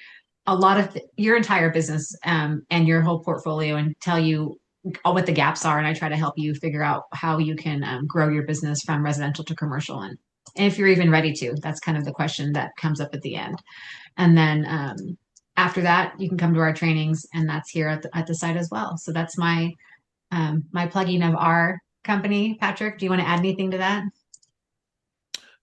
a lot of your entire business and your whole portfolio, and tell you what the gaps are. And I try to help you figure out how you can grow your business from residential to commercial. And if you're even ready to, that's kind of the question that comes up at the end. And then after that, you can come to our trainings, and that's here at the site as well. So that's my plugging of our company. Patrick, do you want to add anything to that?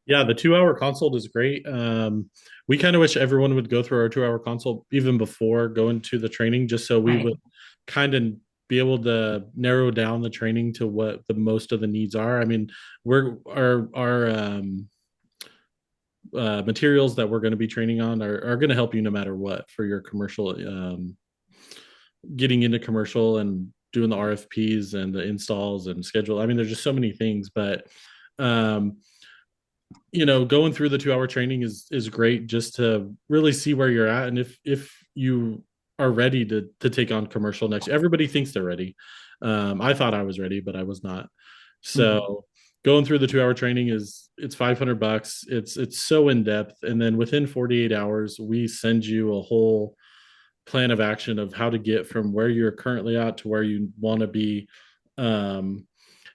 Yeah, the 2-hour consult is great. We kind of wish everyone would go through our 2-hour consult even before going to the training, just so we Right. would kind of be able to narrow down the training to what the most of the needs are. I mean, our materials that we're going to be training on are going to help you no matter what for your commercial, getting into commercial and doing the RFPs and the installs and schedule. I mean, there's just so many things, but going through the 2-hour training is great just to really see where you're at. And if you are ready to take on commercial next, everybody thinks they're ready. I thought I was ready, but I was not. So going through the 2-hour training it's $500. It's so in depth. And then within 48 hours, we send you a whole plan of action of how to get from where you're currently at to where you want to be. And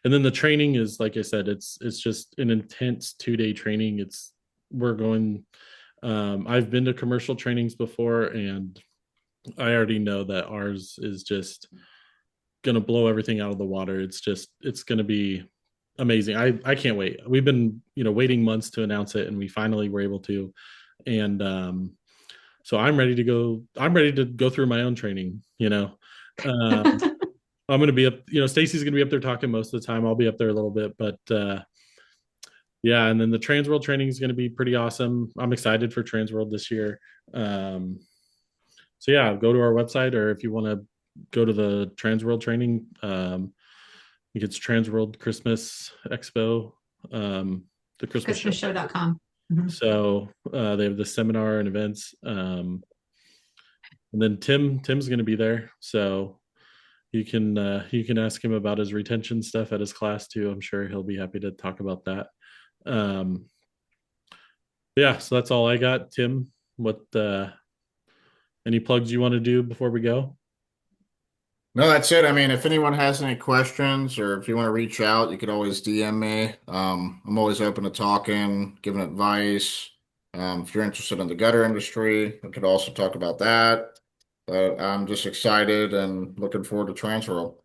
then the training is, like I said, it's just an intense 2-day training. I've been to commercial trainings before, and I already know that ours is just going to blow everything out of the water. It's going to be amazing. I can't wait. We've been, waiting months to announce it, and we finally were able to. And so I'm ready to go. I'm ready to go through my own training, I'm going to be up, Stacey's going to be up there talking most of the time. I'll be up there a little bit, but yeah. And then the TransWorld training is going to be pretty awesome. I'm excited for TransWorld this year. So yeah, go to our website, or if you want to go to the TransWorld training, I think it's TransWorld Christmas Expo, the Christmas ChristmasShow.com. So they have the seminar and events. And then Tim's going to be there. So you can ask him about his retention stuff at his class too. I'm sure he'll be happy to talk about that. Yeah, so that's all I got. Tim, what any plugs you want to do before we go? No, that's it. I mean, if anyone has any questions or if you want to reach out, you could always DM me. I'm always open to talking, giving advice. If you're interested in the gutter industry, we could also talk about that. But I'm just excited and looking forward to TransWorld.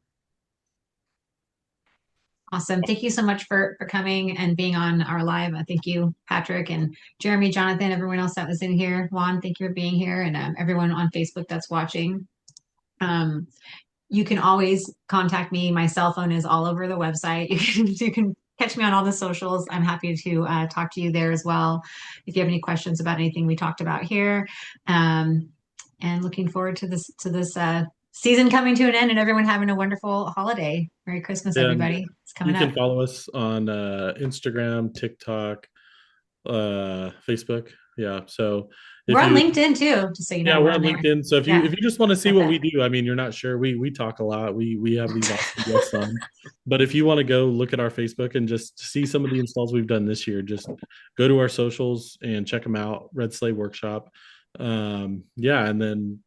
Awesome. Thank you so much for coming and being on our live. Thank you, Patrick and Jeremy, Jonathan, everyone else that was in here. Juan, thank you for being here, and everyone on Facebook that's watching. You can always contact me. My cell phone is all over the website. You can catch me on all the socials. I'm happy to talk to you there as well if you have any questions about anything we talked about here. And looking forward to this season coming to an end, and everyone having a wonderful holiday. Merry Christmas, everybody. It's coming up. You can follow us on Instagram, TikTok, Facebook. Yeah. So we're on LinkedIn too, just so you know. Yeah, we're on LinkedIn. So if you just want to see what we do, I mean, you're not sure. We talk a lot. We have these awesome guests on. But if you want to go look at our Facebook and just see some of the installs we've done this year, just go to our socials and check them out. Red Sleigh Workshop. Yeah, and then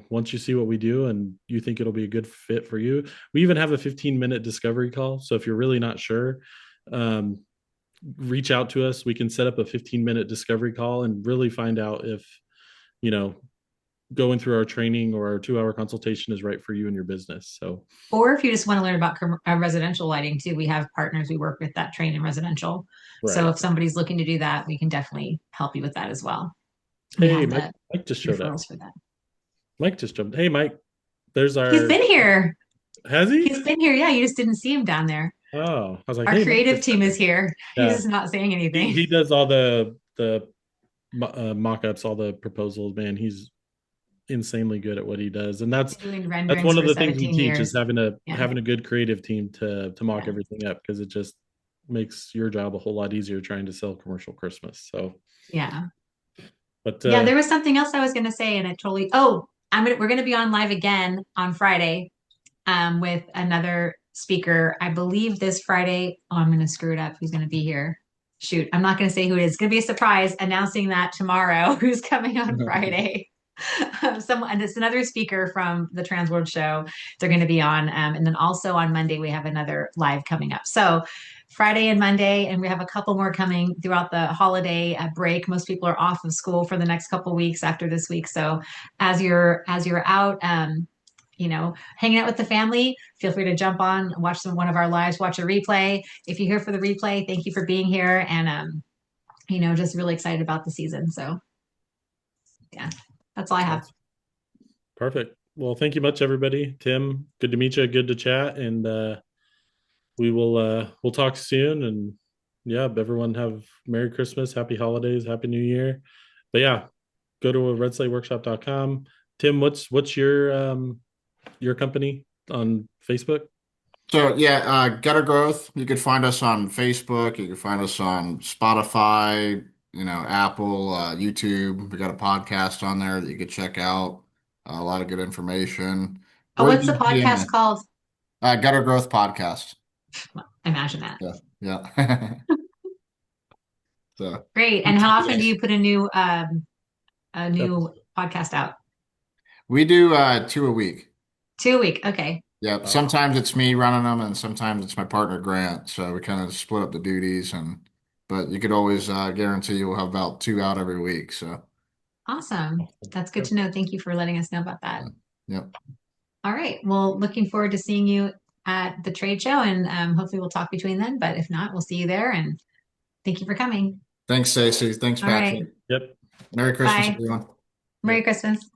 once you see what we do and you think it'll be a good fit for you, we even have a 15-minute discovery call. So if you're really not sure, reach out to us. We can set up a 15-minute discovery call and really find out if going through our training or our 2-hour consultation is right for you and your business. So, Or if you just want to learn about residential lighting too, we have partners we work with that train in residential. So right. if somebody's looking to do that, we can definitely help you with that as well. We Hey, have Mike just showed up. referrals for that. Mike just jumped. Hey, Mike, there's He's our. been here. Has he? He's been here. Yeah, you just didn't see him down there. Oh, I was like, Our hey, Mike creative just team got is here. here. He's Yeah, just not saying anything. he does all the mock-ups, all the proposals. Man, he's insanely good at what he does, and that's Doing that's renderings one of for the things we 17 teach is years. Yeah. having a good creative team to mock Yeah. everything up, because it just makes your job a whole lot easier trying to sell commercial Christmas. So, Yeah. but Yeah, there was something else I was going to say, and it totally. Oh, we're going to be on live again on Friday, with another speaker. I believe this Friday. Oh, I'm going to screw it up. Who's going to be here? Shoot, I'm not going to say who it is. It's going to be a surprise announcing that tomorrow. Who's coming on Friday? And it's another speaker from the TransWorld Show. They're going to be on, and then also on Monday we have another live coming up. So Friday and Monday, and we have a couple more coming throughout the holiday break. Most people are off of school for the next couple weeks after this week. So as you're out, hanging out with the family, feel free to jump on, watch one of our lives, watch a replay. If you're here for the replay, thank you for being here, and just really excited about the season. So yeah, that's all I have. Perfect. Well, thank you much, everybody. Tim, good to meet you. Good to chat, and we'll talk soon. And yeah, everyone have Merry Christmas, Happy Holidays, Happy New Year. But yeah, go to redslayworkshop.com. Tim, what's your company on Facebook? So yeah, Gutter Growth. You could find us on Facebook. You can find us on Spotify, Apple, YouTube. We got a podcast on there that you could check out. A lot of good information. Oh, We're what's the the podcast called? Gutter Growth Podcast. Imagine that. Yeah, yeah. So Great. And how often do you put a new podcast out? we do 2 a week. 2 a week. Okay. Yeah, sometimes it's me running them, and sometimes it's my partner Grant. So we kind of split up the duties, but you could always guarantee we'll have about 2 out every week. So Awesome. That's good to know. Thank you for letting us know about that. yeah. All right. Well, looking forward to seeing you at the trade show, and hopefully we'll talk between then. But if not, we'll see you there. And thank you for coming. Thanks, Stacey. Thanks, All right. Patrick. Yep. Merry Christmas, Bye. everyone. Merry Christmas.